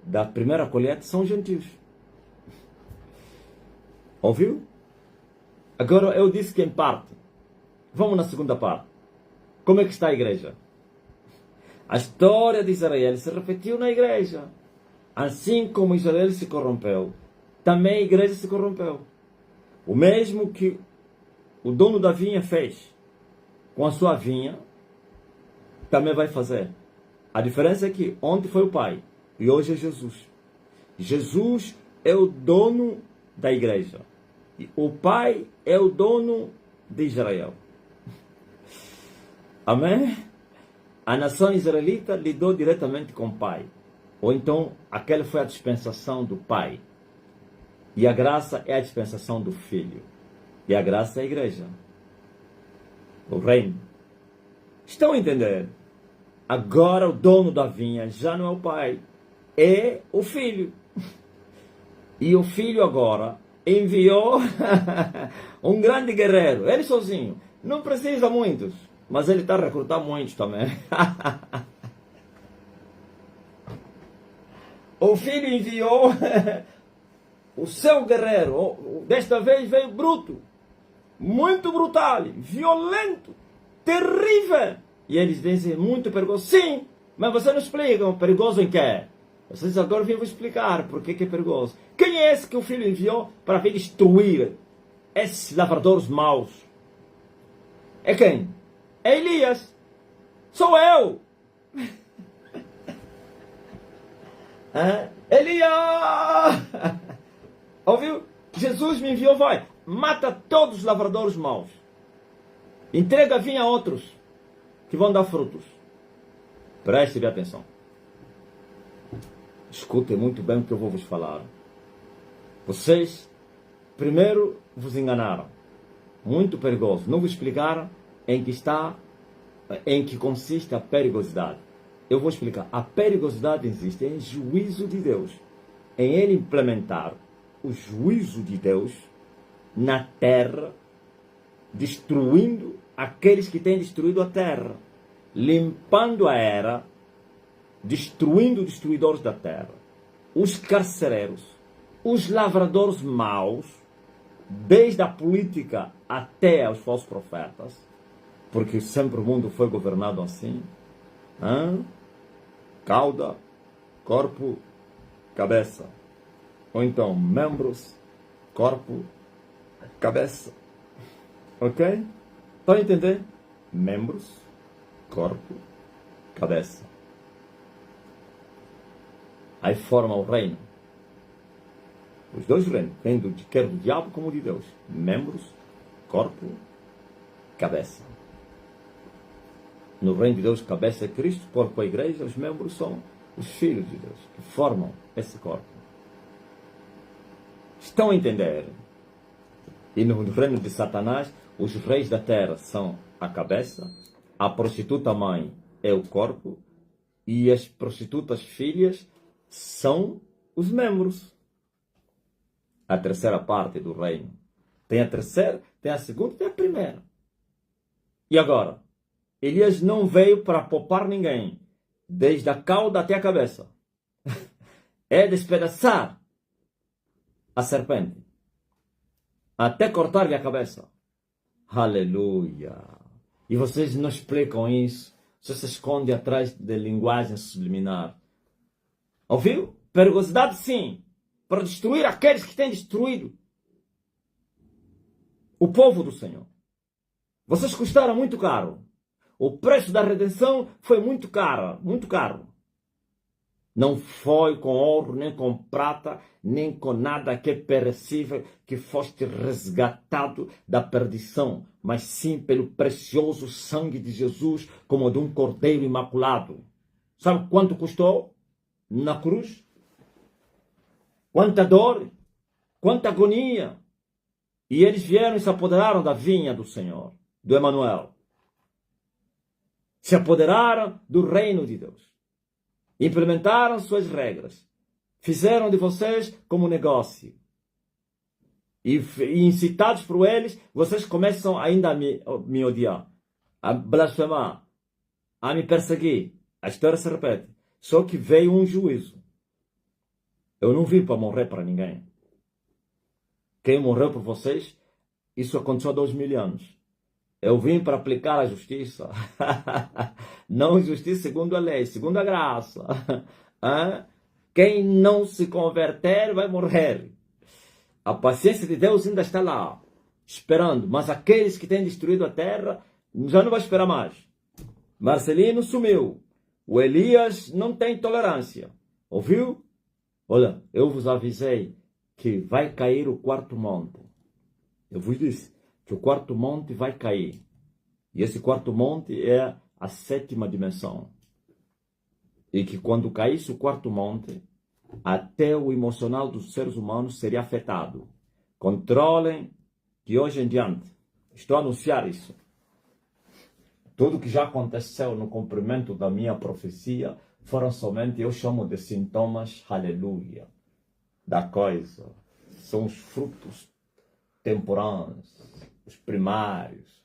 da primeira colheita são gentios. Ouviu? Agora eu disse que em parte. Vamos na segunda parte. Como é que está a igreja? A história de Israel se repetiu na igreja. Assim como Israel se corrompeu, também a igreja se corrompeu. O mesmo que o dono da vinha fez com a sua vinha, também vai fazer. A diferença é que ontem foi o Pai e hoje é Jesus. Jesus é o dono da igreja. E o Pai é o dono de Israel. Amém? A nação israelita lidou diretamente com o Pai. Ou então, aquela foi a dispensação do Pai. E a graça é a dispensação do Filho. E a graça é a igreja. O reino. Estão a entender? Agora o dono da vinha já não é o Pai. É o Filho. E o Filho agora enviou um grande guerreiro. Ele sozinho. Não precisa muitos. Mas ele está a recrutar muitos também. O Filho enviou o seu guerreiro. Desta vez veio bruto. Muito brutal. Violento. Terrível. E eles dizem, muito perigoso. Sim, mas você não explica. Perigoso em quê? Vocês agora vêm explicar por que é perigoso. Quem é esse que o Filho enviou para vir destruir esses lavradores maus? É quem? É Elias. Sou eu. Elias! Ouviu? Jesus me enviou, vai. Mata todos os lavradores maus. Entrega vinho a outros que vão dar frutos. Preste bem atenção. Escutem muito bem o que eu vou vos falar. Vocês, primeiro, vos enganaram. Muito perigoso. Não vos explicaram em que consiste a perigosidade. Eu vou explicar. A perigosidade existe em juízo de Deus. Em Ele implementar o juízo de Deus na terra, destruindo aqueles que têm destruído a terra, limpando a era, destruindo os destruidores da terra, os carcereiros, os lavradores maus, desde a política até aos falsos profetas, porque sempre o mundo foi governado assim. Cauda, corpo, cabeça. Ou então, membros, corpo, cabeça. Ok? Estão a entender? Membros, corpo, cabeça. Aí forma o reino. Os dois reinos, quer do diabo como de Deus. Membros, corpo, cabeça. No reino de Deus, cabeça é Cristo, corpo é a igreja, os membros são os filhos de Deus, que formam esse corpo. Estão a entender? E no reino de Satanás, os reis da terra são a cabeça, a prostituta mãe é o corpo, e as prostitutas filhas são os membros. A terceira parte do reino. Tem a terceira, tem a segunda e tem a primeira. E agora? Elias não veio para poupar ninguém, desde a cauda até a cabeça. É despedaçar a serpente, até cortar-lhe a cabeça. Aleluia! E vocês não explicam isso, você se esconde atrás de linguagem subliminar. Ouviu? Perigosidade sim, para destruir aqueles que têm destruído. o povo do Senhor. Vocês custaram muito caro. O preço da redenção foi muito caro, muito caro. Não foi com ouro, nem com prata, nem com nada que é perecível que foste resgatado da perdição, mas sim pelo precioso sangue de Jesus, como de um cordeiro imaculado. Sabe quanto custou na cruz? Quanta dor, quanta agonia. E eles vieram e se apoderaram da vinha do Senhor, do Emanuel. Se apoderaram do reino de Deus. Implementaram suas regras. Fizeram de vocês como negócio. E incitados por eles, vocês começam ainda a me odiar, a blasfemar, a me perseguir. A história se repete. Só que veio um juízo. Eu não vim para morrer para ninguém. Quem morreu por vocês, isso aconteceu há 2000 anos. Eu vim para aplicar a justiça. Não justiça segundo a lei, segundo a graça. Quem não se converter vai morrer. A paciência de Deus ainda está lá, esperando. Mas aqueles que têm destruído a terra, já não vai esperar mais. Marcelino sumiu. O Elias não tem tolerância. Ouviu? Olha, eu vos avisei que vai cair o quarto monte. Eu vos disse que o quarto monte vai cair. E esse quarto monte é a 7ª dimensão. E que quando caísse o quarto monte, até o emocional dos seres humanos seria afetado. Controlem de hoje em diante. Estou a anunciar isso. Tudo que já aconteceu no cumprimento da minha profecia foram somente, eu chamo de sintomas, aleluia, da coisa. São os frutos temporâneos, os primários.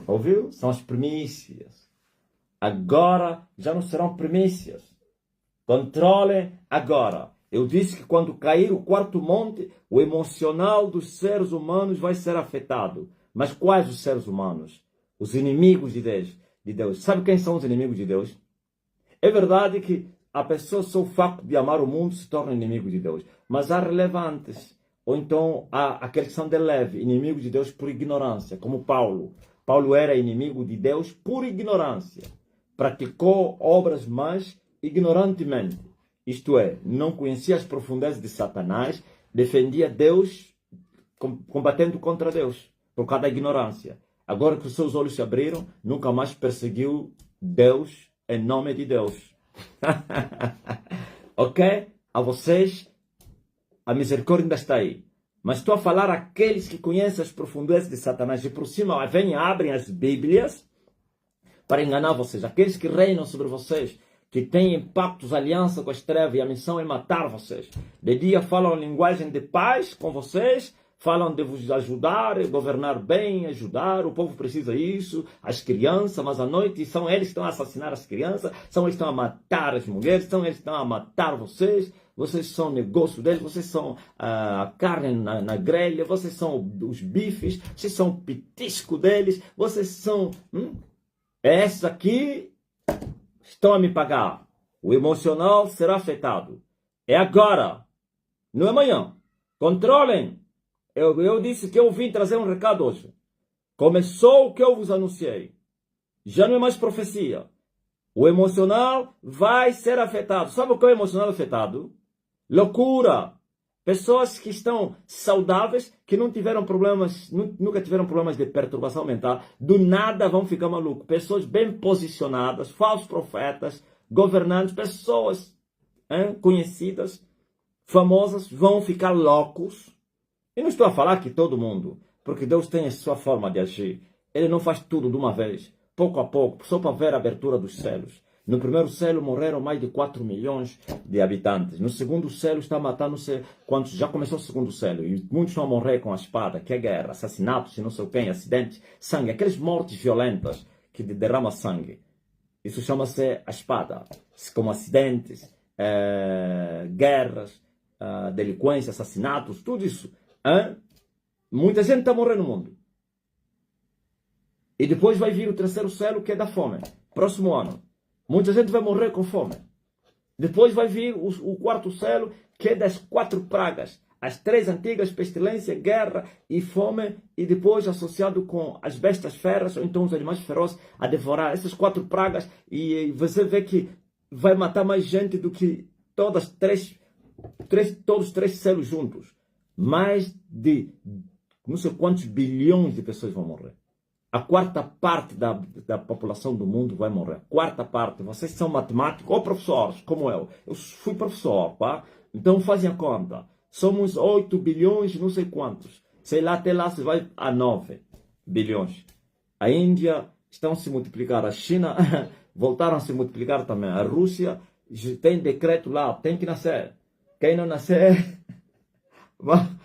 Ouviu? São as primícias. Agora já não serão primícias. Controlem agora. Eu disse que quando cair o quarto monte, o emocional dos seres humanos vai ser afetado. Mas quais os seres humanos? Os inimigos de Deus. Sabe quem são os inimigos de Deus? É verdade que a pessoa, só o facto de amar o mundo, se torna inimigo de Deus. Mas há relevantes. Ou então há aqueles que são de leve, inimigos de Deus por ignorância, como Paulo. Paulo era inimigo de Deus por ignorância. Praticou obras más ignorantemente. Isto é, não conhecia as profundezas de Satanás, defendia Deus, combatendo contra Deus, por causa da ignorância. Agora que os seus olhos se abriram, nunca mais perseguiu Deus em nome de Deus. Ok? A vocês, a misericórdia ainda está aí. Mas estou a falar àqueles que conhecem as profundezas de Satanás. E por cima vêm e abrem as Bíblias para enganar vocês. Aqueles que reinam sobre vocês, que têm pactos, aliança com as trevas, e a missão é matar vocês. De dia falam linguagem de paz com vocês, falam de vos ajudar, governar bem, ajudar, o povo precisa disso, as crianças, mas à noite são eles que estão a assassinar as crianças, são eles que estão a matar as mulheres, são eles que estão a matar vocês, vocês são negócio deles, vocês são a carne na grelha, vocês são os bifes, vocês são o petisco deles, vocês são... Esses aqui estão a me pagar. O emocional será afetado. É agora, não é amanhã. Controlem. Eu disse que eu vim trazer um recado hoje. Começou o que eu vos anunciei. Já não é mais profecia. O emocional vai ser afetado. Sabe o que é o emocional afetado? Loucura. Pessoas que estão saudáveis, que não tiveram problemas, nunca tiveram problemas de perturbação mental, do nada vão ficar malucos. Pessoas bem posicionadas, falsos profetas, governantes, pessoas conhecidas, famosas, vão ficar loucos. E não estou a falar que todo mundo, porque Deus tem a sua forma de agir. Ele não faz tudo de uma vez, pouco a pouco, só para ver a abertura dos céus. No primeiro céu morreram mais de 4 milhões de habitantes. No segundo céu está matando não sei quantos. Já começou o segundo céu. E muitos vão morrer com a espada, que é guerra, assassinatos, não sei o quê, acidentes, sangue. Aquelas mortes violentas que derramam sangue. Isso chama-se a espada. Como acidentes, guerras, delinquência, assassinatos, tudo isso. Muita gente está morrendo no mundo. E depois vai vir o terceiro céu, que é da fome. Próximo ano. Muita gente vai morrer com fome. Depois vai vir o quarto céu, que é das 4 pragas. as 3 antigas: pestilência, guerra e fome, e depois associado com as bestas feras, ou então os animais ferozes, a devorar essas 4 pragas, e você vê que vai matar mais gente do que todos os 3 selos juntos. Mais de não sei quantos bilhões de pessoas vão morrer. A 4ª parte da população do mundo vai morrer. 4ª parte. Vocês são matemáticos ou professores, como eu. Eu fui professor, pá? Então fazem a conta. Somos 8 bilhões, não sei quantos. Sei lá, até lá se vai a 9 bilhões. A Índia estão a se multiplicar. A China voltaram a se multiplicar também. A Rússia tem decreto lá, tem que nascer. Quem não nascer,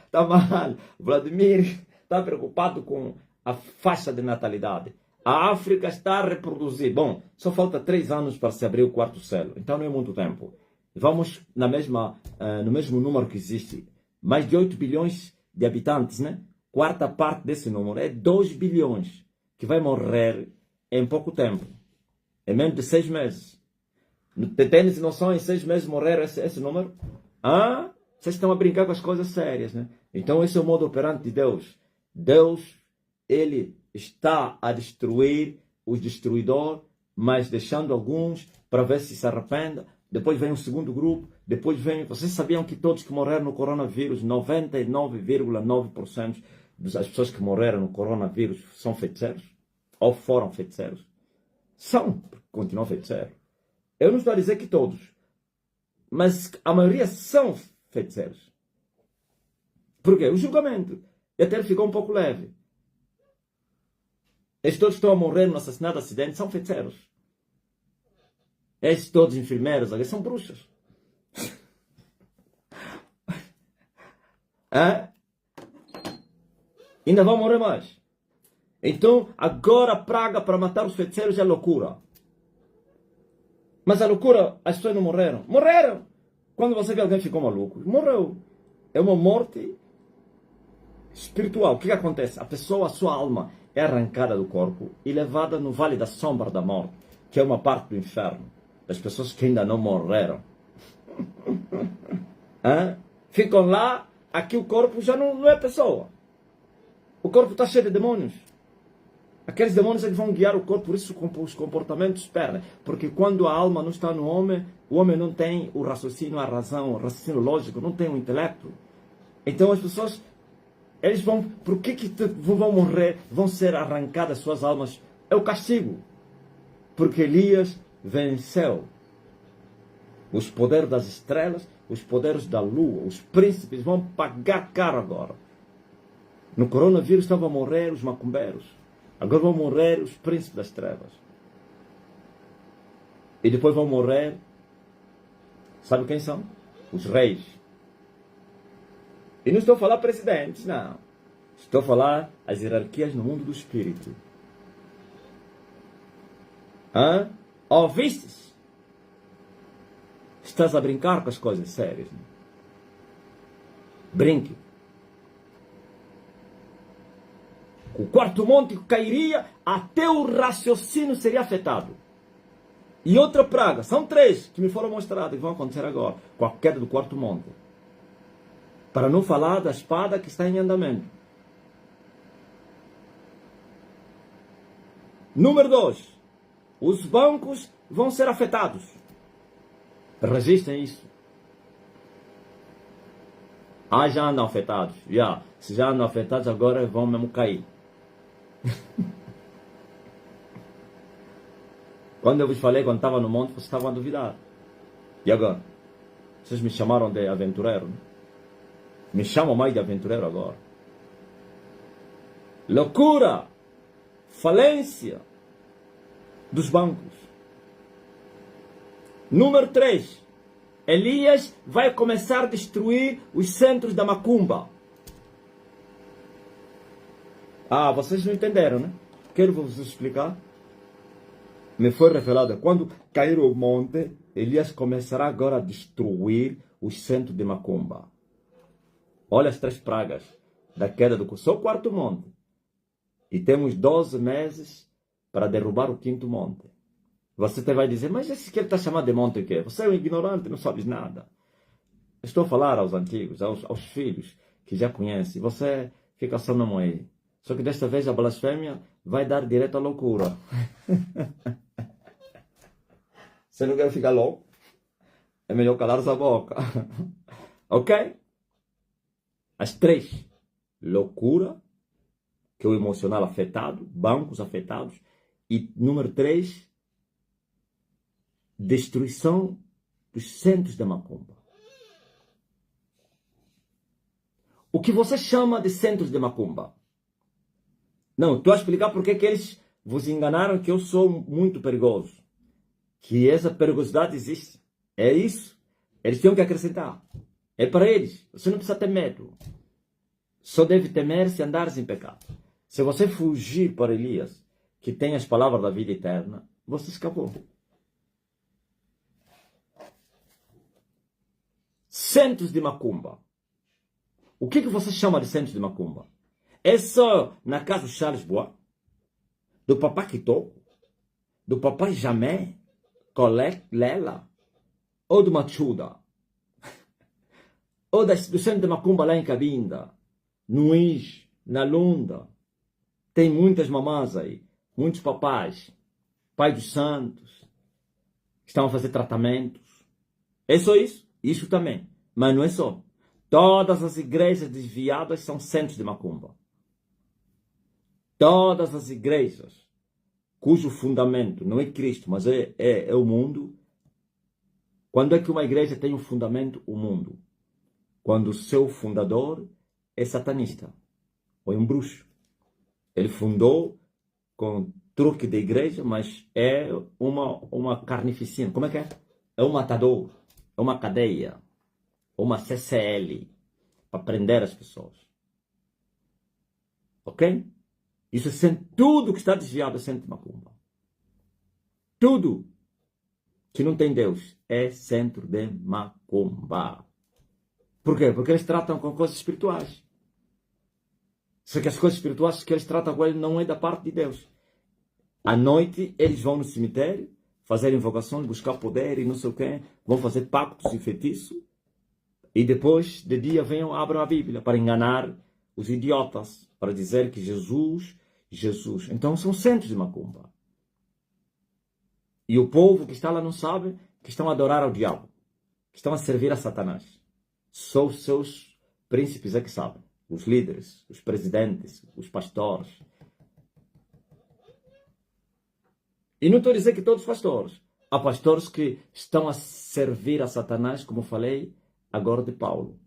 está mal. Vladimir está preocupado com a faixa de natalidade. A África está a reproduzir. Bom, só falta 3 anos para se abrir o 4º selo. Então não é muito tempo. Vamos no mesmo número que existe. Mais de 8 bilhões de habitantes, né? 4ª parte desse número é 2 bilhões que vai morrer em pouco tempo. Em menos de 6 meses. Tem noção em 6 meses morrer esse número? Ah? Vocês estão a brincar com as coisas sérias, né? Então esse é o modo operante de Deus. Deus, ele está a destruir os destruidores, mas deixando alguns para ver se arrependa. Depois vem o segundo grupo. Depois vem... Vocês sabiam que todos que morreram no coronavírus, 99,9% das pessoas que morreram no coronavírus são feiticeiros? Ou foram feiticeiros? São, porque continuam feiticeiros. Eu não estou a dizer que todos, mas a maioria são feiticeiros. Por quê? O julgamento. E até ele ficou um pouco leve. Estes todos que estão a morrer no assassinato, acidente, são feiticeiros. Estes todos enfermeiros ali são bruxas. Ainda vão morrer mais. Então, agora a praga para matar os feiticeiros é loucura. Mas a loucura, as pessoas não morreram. Morreram! Quando você vê alguém ficou maluco, morreu. É uma morte espiritual. O que acontece? A pessoa, a sua alma, é arrancada do corpo e levada no vale da sombra da morte, que é uma parte do inferno, das pessoas que ainda não morreram. Ficam lá, aqui o corpo já não é pessoa. O corpo está cheio de demônios. Aqueles demônios eles vão guiar o corpo, por isso os comportamentos perdem. Porque quando a alma não está no homem, o homem não tem o raciocínio, a razão, o raciocínio lógico, não tem o intelecto. Então as pessoas, eles vão, por que vão morrer, vão ser arrancadas suas almas? É o castigo. Porque Elias venceu os poderes das estrelas, os poderes da lua, os príncipes vão pagar caro agora. No coronavírus estavam a morrer os macumbeiros. Agora vão morrer os príncipes das trevas. E depois vão morrer, sabe quem são? Os reis. E não estou a falar presidentes, não. Estou a falar as hierarquias no mundo do espírito. Ouvistes? Estás a brincar com as coisas sérias. Né? Brinque. O 4º monte cairia, até o raciocínio seria afetado. E outra praga, são 3 que me foram mostradas que vão acontecer agora, com a queda do 4º monte. Para não falar da espada que está em andamento. Número 2, os bancos vão ser afetados. Registrem isso. Já andam afetados. Se já andam afetados, agora vão mesmo cair. Quando eu vos falei, quando estava no monte, vocês estavam a duvidar. E agora? Vocês me chamaram de aventureiro, né? Me chamam mais de aventureiro agora. Loucura! Falência dos bancos. Número 3. Elias vai começar a destruir os centros da macumba. Vocês não entenderam, né? Quero vos explicar. Me foi revelado, quando cair o monte, Elias começará agora a destruir os centros de macumba. Olha as 3 pragas da queda do... Só o 4º monte. E temos 12 meses para derrubar o 5º monte. Você vai dizer, mas esse que ele está chamando de monte o quê? Você é um ignorante, não sabes nada. Estou a falar aos antigos, aos filhos que já conhecem. Você fica só no meio. Só que desta vez a blasfêmia vai dar direto à loucura. Você não quer ficar louco? É melhor calar sua boca. Ok? As três. Loucura, que é o emocional afetado, bancos afetados. E número 3, destruição dos centros de macumba. O que você chama de centros de macumba? Não, estou a explicar porque que eles vos enganaram que eu sou muito perigoso. Que essa perigosidade existe. É isso. Eles têm que acrescentar. É para eles. Você não precisa ter medo. Só deve temer se andares em pecado. Se você fugir para Elias, que tem as palavras da vida eterna, você escapou. Centros de macumba. O que você chama de centros de macumba? É só na casa do Charles Bois, do papai Kitoko, do papai Jamé, Colette Lela, ou do Machuda, ou do centro de macumba lá em Cabinda, no Is, na Lunda. Tem muitas mamãs aí, muitos papais, pai dos santos, que estão a fazer tratamentos. É só isso? Isso também. Mas não é só. Todas as igrejas desviadas são centros de macumba. Todas as igrejas cujo fundamento não é Cristo, mas é o mundo. Quando é que uma igreja tem um fundamento? O mundo. Quando o seu fundador é satanista ou é um bruxo. Ele fundou com truque de igreja, mas é uma carnificina. Como é que é? É um matador, é uma cadeia, uma CCL para prender as pessoas. Ok? Isso é tudo que está desviado é centro de macumba. Tudo que não tem Deus é centro de macumba. Por quê? Porque eles tratam com coisas espirituais. Só que as coisas espirituais que eles tratam com ele não é da parte de Deus. À noite eles vão no cemitério fazer invocações, buscar poder e não sei o quê. Vão fazer pactos e feitiços. E depois de dia venham, abram a Bíblia para enganar os idiotas. Para dizer que Jesus. Então são centros de macumba. E o povo que está lá não sabe que estão a adorar ao diabo. Que estão a servir a Satanás. Só os seus príncipes é que sabem. Os líderes, os presidentes, os pastores. E não estou a dizer que todos os pastores. Há pastores que estão a servir a Satanás, como falei agora de Paulo.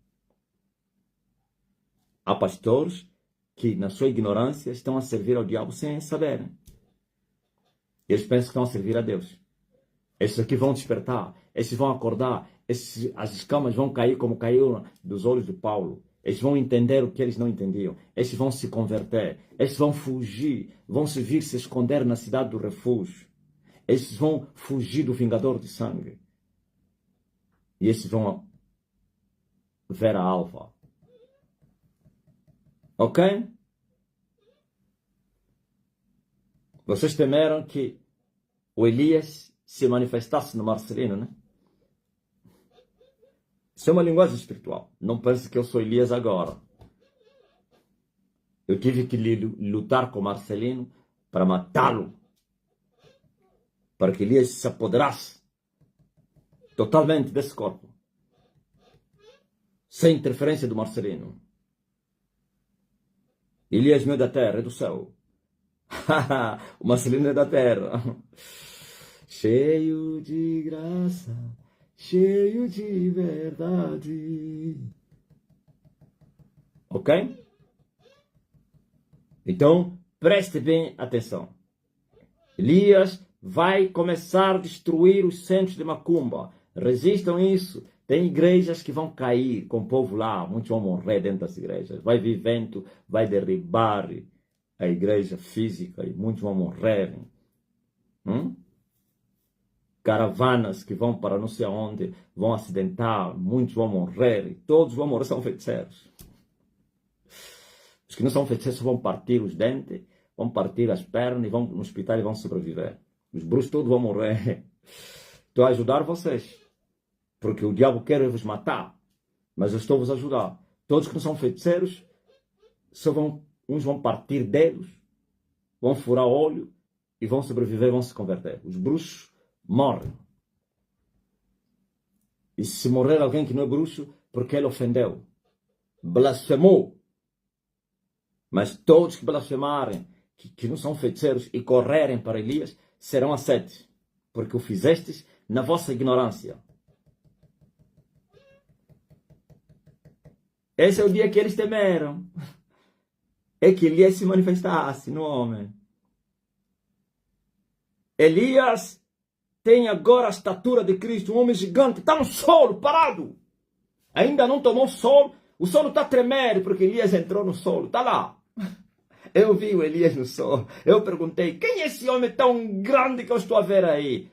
Há pastores que, na sua ignorância, estão a servir ao diabo sem saberem. Eles pensam que estão a servir a Deus. Esses aqui vão despertar, esses vão acordar, as escamas vão cair como caiu dos olhos de Paulo. Eles vão entender o que eles não entendiam. Eles vão se converter. Eles vão fugir. Vão se vir se esconder na cidade do refúgio. Eles vão fugir do vingador de sangue. E esses vão ver a alva. Ok? Vocês temeram que o Elias se manifestasse no Marcelino, né? Isso é uma linguagem espiritual. Não pense que eu sou Elias agora. Eu tive que lutar com Marcelino para matá-lo. Para que Elias se apoderasse totalmente desse corpo. Sem interferência do Marcelino. Elias não é da terra, é do céu. O Marcelino é da terra. Cheio de graça, cheio de verdade. Ok? Então, preste bem atenção. Elias vai começar a destruir os centros de macumba. Resistam isso. Tem igrejas que vão cair com o povo lá. Muitos vão morrer dentro das igrejas. Vai vir vento, vai derribar a igreja física e muitos vão morrer. Caravanas que vão para não sei aonde vão acidentar, muitos vão morrer, e todos vão morrer, são feiticeiros. Os que não são feiticeiros vão partir os dentes, vão partir as pernas e vão no hospital e vão sobreviver. Os bruxos todos vão morrer. Estou a ajudar vocês, porque o diabo quer vos matar. Mas eu estou vos a ajudar. Todos que não são feiticeiros, uns vão partir dedos, vão furar olho e vão sobreviver, vão se converter. Os bruxos morrem. E se morrer alguém que não é bruxo, porque ele ofendeu, blasfemou. Mas todos que blasfemarem, que não são feiticeiros e correrem para Elias, serão aceitos, porque o fizestes na vossa ignorância. Esse é o dia que eles temeram. É que Elias se manifestasse no homem. Elias tem agora a estatura de Cristo, um homem gigante, está no solo, parado. Ainda não tomou sol, o solo está tremendo, porque Elias entrou no solo, está lá. Eu vi o Elias no solo, eu perguntei, quem é esse homem tão grande que eu estou a ver aí?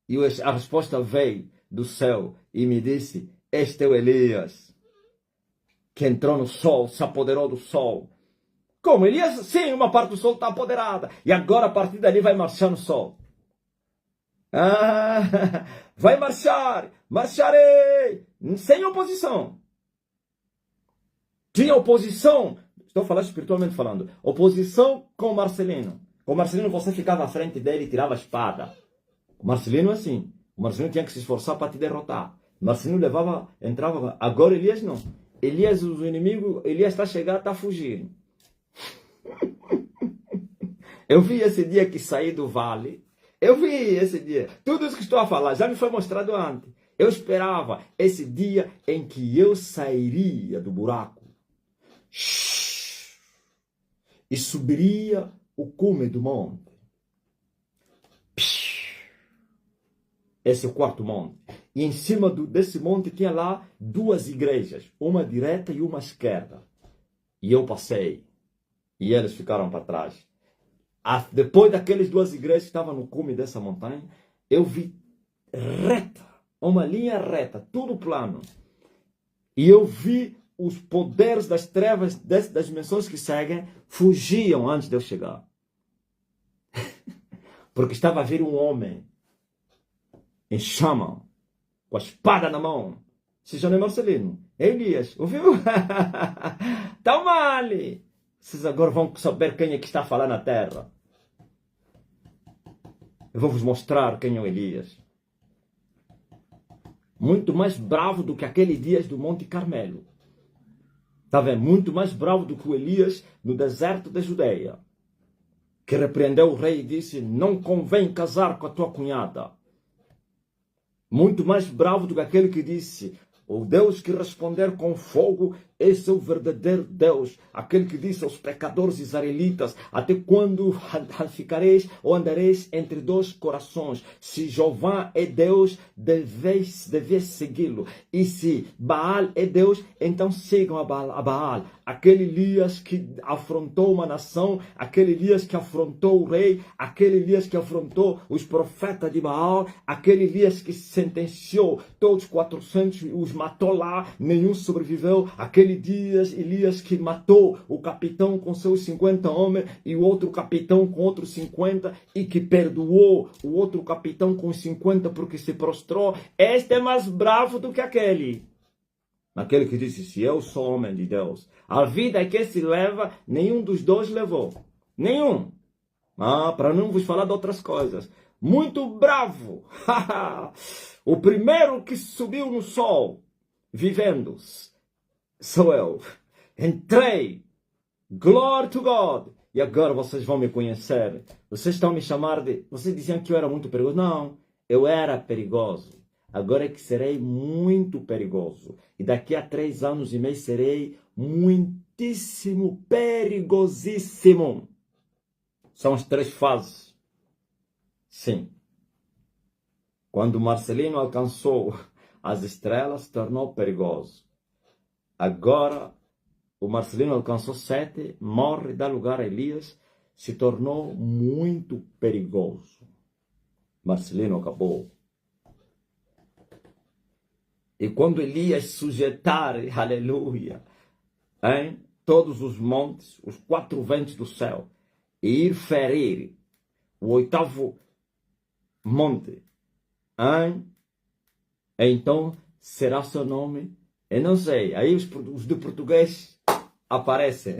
E a resposta veio do céu e me disse, este é o Elias, que entrou no sol, se apoderou do sol. Como? Elias, sim, uma parte do sol está apoderada. E agora, a partir dali, vai marchar no sol. Ah, vai marchar, marcharei, sem oposição. Tinha oposição, estou falando espiritualmente falando, oposição com Marcelino. Com Marcelino você ficava à frente dele e tirava a espada. O Marcelino é assim, o Marcelino tinha que se esforçar para te derrotar. O Marcelino levava, entrava, agora Elias não. Elias, o inimigo, Elias está a chegar, está a fugir. Eu vi esse dia que saí do vale. Eu vi esse dia. Tudo isso que estou a falar já me foi mostrado antes. Eu esperava esse dia em que eu sairia do buraco e subiria o cume do monte. Esse é o quarto monte. E em cima desse monte tinha lá duas igrejas, uma direita e uma esquerda. E eu passei. E eles ficaram para trás. Depois daquelas duas igrejas que estavam no cume dessa montanha, eu vi reta, uma linha reta, tudo plano. E eu vi os poderes das trevas, das dimensões que seguem, fugiam antes de eu chegar. Porque estava a vir um homem em chama, com a espada na mão. Se já não é Marcelino, é Elias, ouviu? Tá mal! Vocês agora vão saber quem é que está a falar na terra. Eu vou vos mostrar quem é o Elias. Muito mais bravo do que aquele Elias do Monte Carmelo. Está vendo? Muito mais bravo do que o Elias no deserto da Judeia. Que repreendeu o rei e disse, não convém casar com a tua cunhada. Muito mais bravo do que aquele que disse, o Deus que responder com fogo, esse é o verdadeiro Deus. Aquele que disse aos pecadores israelitas, até quando ficareis ou andareis entre dois corações? Se Jeová é Deus, deveis segui-lo. E se Baal é Deus, então sigam a Baal. Aquele Elias que afrontou uma nação, aquele Elias que afrontou o rei, aquele Elias que afrontou os profetas de Baal, aquele Elias que sentenciou todos 400, os matou lá, nenhum sobreviveu. Aquele Elias que matou o capitão com seus 50 homens e o outro capitão com outros 50 e que perdoou o outro capitão com 50 porque se prostrou. Este é mais bravo do que aquele. Aquele que disse, se eu sou homem de Deus, a vida que se leva, nenhum dos dois levou. Nenhum. Para não vos falar de outras coisas. Muito bravo. O primeiro que subiu no sol, vivendo, sou eu. Entrei. Glory to God. E agora vocês vão me conhecer. Vocês estão me chamando de... Vocês diziam que eu era muito perigoso. Não, eu era perigoso. Agora é que serei muito perigoso. E daqui a 3 anos e meio serei muitíssimo perigosíssimo. São as 3 fases. Sim. Quando Marcelino alcançou as estrelas, se tornou perigoso. Agora, o Marcelino alcançou 7, morre, dá lugar a Elias, se tornou muito perigoso. Marcelino acabou. E quando Elias sujeitar, aleluia, todos os montes, os 4 ventos do céu, e ir ferir o 8º monte, então será seu nome Eu não sei. Aí os do português aparecem.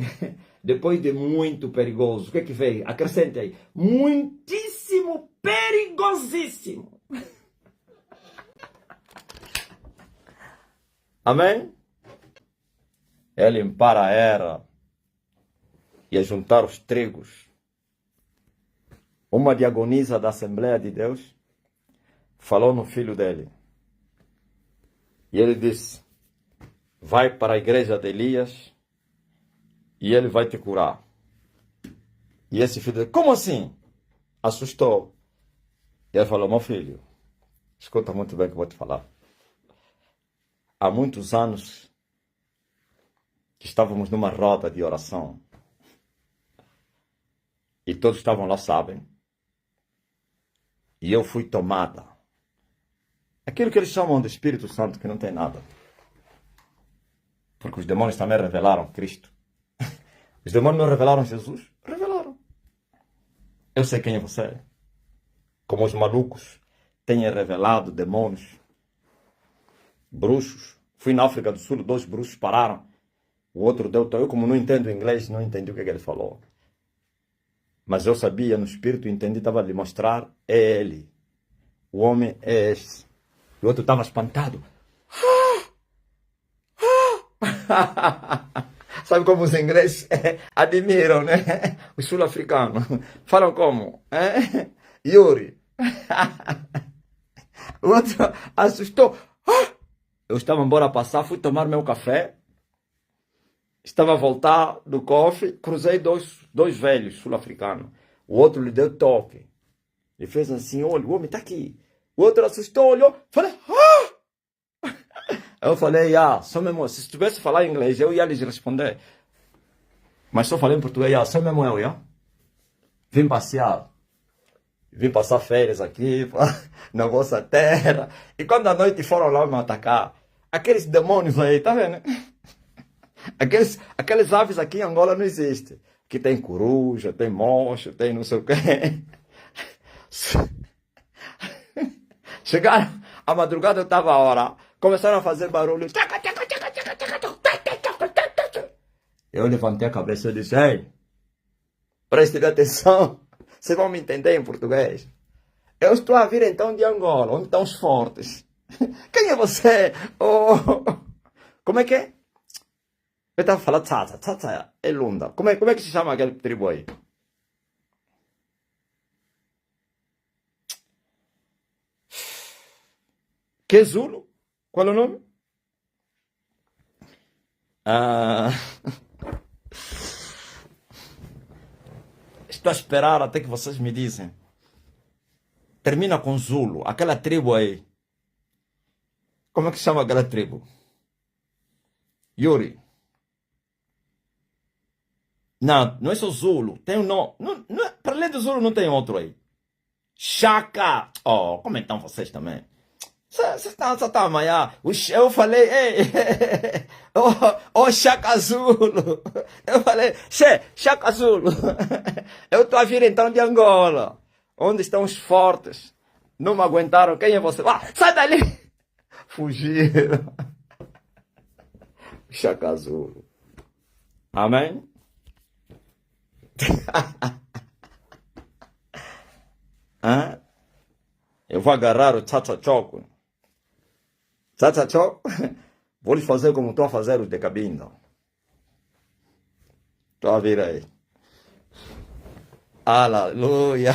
Depois de muito perigoso. O que é que veio? Acrescente aí. Muitíssimo perigosíssimo. Amém? É limpar a era e a juntar os trigos. Uma diagonisa da Assembleia de Deus falou no filho dele. E ele disse: vai para a igreja de Elias e ele vai te curar. E esse filho disse: como assim? Assustou. E ele falou: meu filho, escuta muito bem o que eu vou te falar. Há muitos anos que estávamos numa roda de oração. E todos estavam lá, sabem. E eu fui tomada. Aquilo que eles chamam de Espírito Santo, que não tem nada. Porque os demônios também revelaram Cristo. Os demônios não revelaram Jesus? Revelaram. Eu sei quem é você. Como os malucos têm revelado demônios, bruxos. Fui na África do Sul, 2 bruxos pararam. O outro deu... Eu, como não entendo inglês, não entendi o que ele falou. Mas eu sabia, no espírito, entendi, estava a lhe mostrar, é ele. O homem é esse. E o outro estava espantado. Sabe como os ingleses admiram, né? Os sul-africanos. Falam como? Yuri. O outro assustou. Eu estava embora passar, fui tomar meu café. Estava a voltar do coffee, cruzei dois velhos sul-africanos. O outro lhe deu toque. Ele fez assim: olha, o homem está aqui. O outro assustou, olhou, falei: ah! Eu falei: só mesmo, se estivesse a falar inglês, eu ia lhes responder. Mas só falei em português: só mesmo eu. Vim passear. Vim passar férias aqui, na vossa terra. E quando à noite foram lá me atacar, aqueles demônios aí, tá vendo? Aqueles aves aqui em Angola não existem. Que tem coruja, tem mocho, tem não sei o quê. Chegaram, a madrugada eu estava a orar. Começaram a fazer barulho. Eu levantei a cabeça e disse: ei, prestem atenção. Vocês vão me entender em português. Eu estou a vir então de Angola, onde estão os fortes. Quem é você? Oh. Como é que é? Eu estava falando Tsatsa é Lunda. Como é que se chama aquele tribo aí? Que Zulu? Qual é o nome? Estou a esperar até que vocês me dizem. Termina com Zulu, aquela tribo aí. Como é que se chama aquela tribo? Yuri. Não, não é só Zulu. Tem um nome. Para além do Zulu não tem outro aí. Chaka. Oh, como então vocês também? Você tá amanhã. Eu falei, ei, Chaka Zulu. Eu falei, Chaka Zulu. Eu tô a vir então de Angola. Onde estão os fortes? Não me aguentaram. Quem é você? Sai dali. Fugiram. Chaka Zulu. Amém? Eu vou agarrar o tchá-tchá-choco. Tchá-tchá-choco. Vou lhes fazer como estou a fazer os de Cabinda. Estou a vir aí. Aleluia.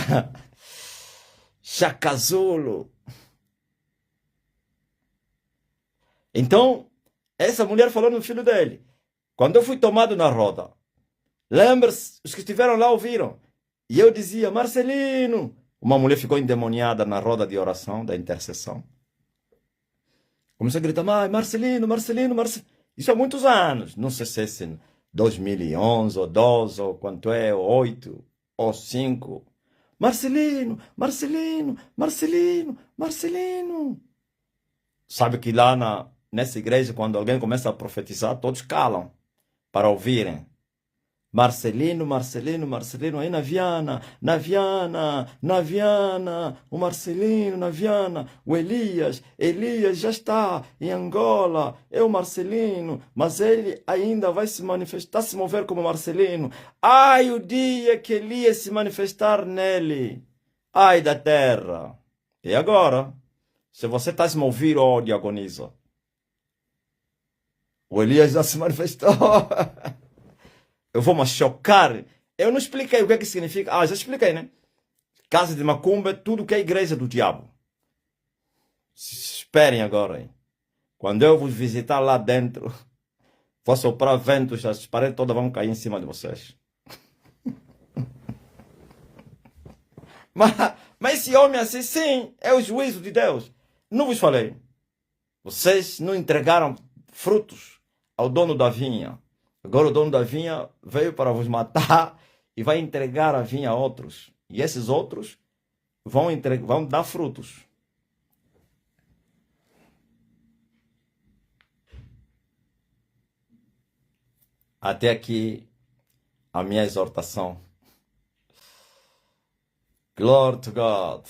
Chaka Zulu. Então, essa mulher falou no filho dele. Quando eu fui tomado na roda, lembra-se, os que estiveram lá ouviram. E eu dizia: Marcelino. Uma mulher ficou endemoniada na roda de oração, da intercessão. Começou a gritar: Marcelino, Marcelino, Marcelino. Isso há muitos anos. Não sei se é 2011, ou 12, ou quanto é, ou 8, ou 5. Marcelino, Marcelino, Marcelino, Marcelino. Sabe que lá nessa igreja, quando alguém começa a profetizar, todos calam para ouvirem. Marcelino, Marcelino, Marcelino, aí na Viana, o Marcelino, na Viana, o Elias, Elias já está em Angola, é o Marcelino, mas ele ainda vai se manifestar, se mover como Marcelino. Ai, o dia que Elias se manifestar nele, ai da terra. E agora? Se você está se mover, ó, diagoniza. O Elias já se manifestou. Eu vou me chocar. Eu não expliquei o que é que significa. Ah, já expliquei, né? Casa de Macumba é tudo que é igreja do diabo. Esperem agora, hein? Quando eu vos visitar lá dentro, vou soprar ventos, as paredes todas vão cair em cima de vocês. Mas esse homem assim, sim, é o juízo de Deus. Não vos falei. Vocês não entregaram frutos ao dono da vinha. Agora o dono da vinha veio para vos matar e vai entregar a vinha a outros. E esses outros vão dar frutos. Até aqui a minha exortação. Glory to God.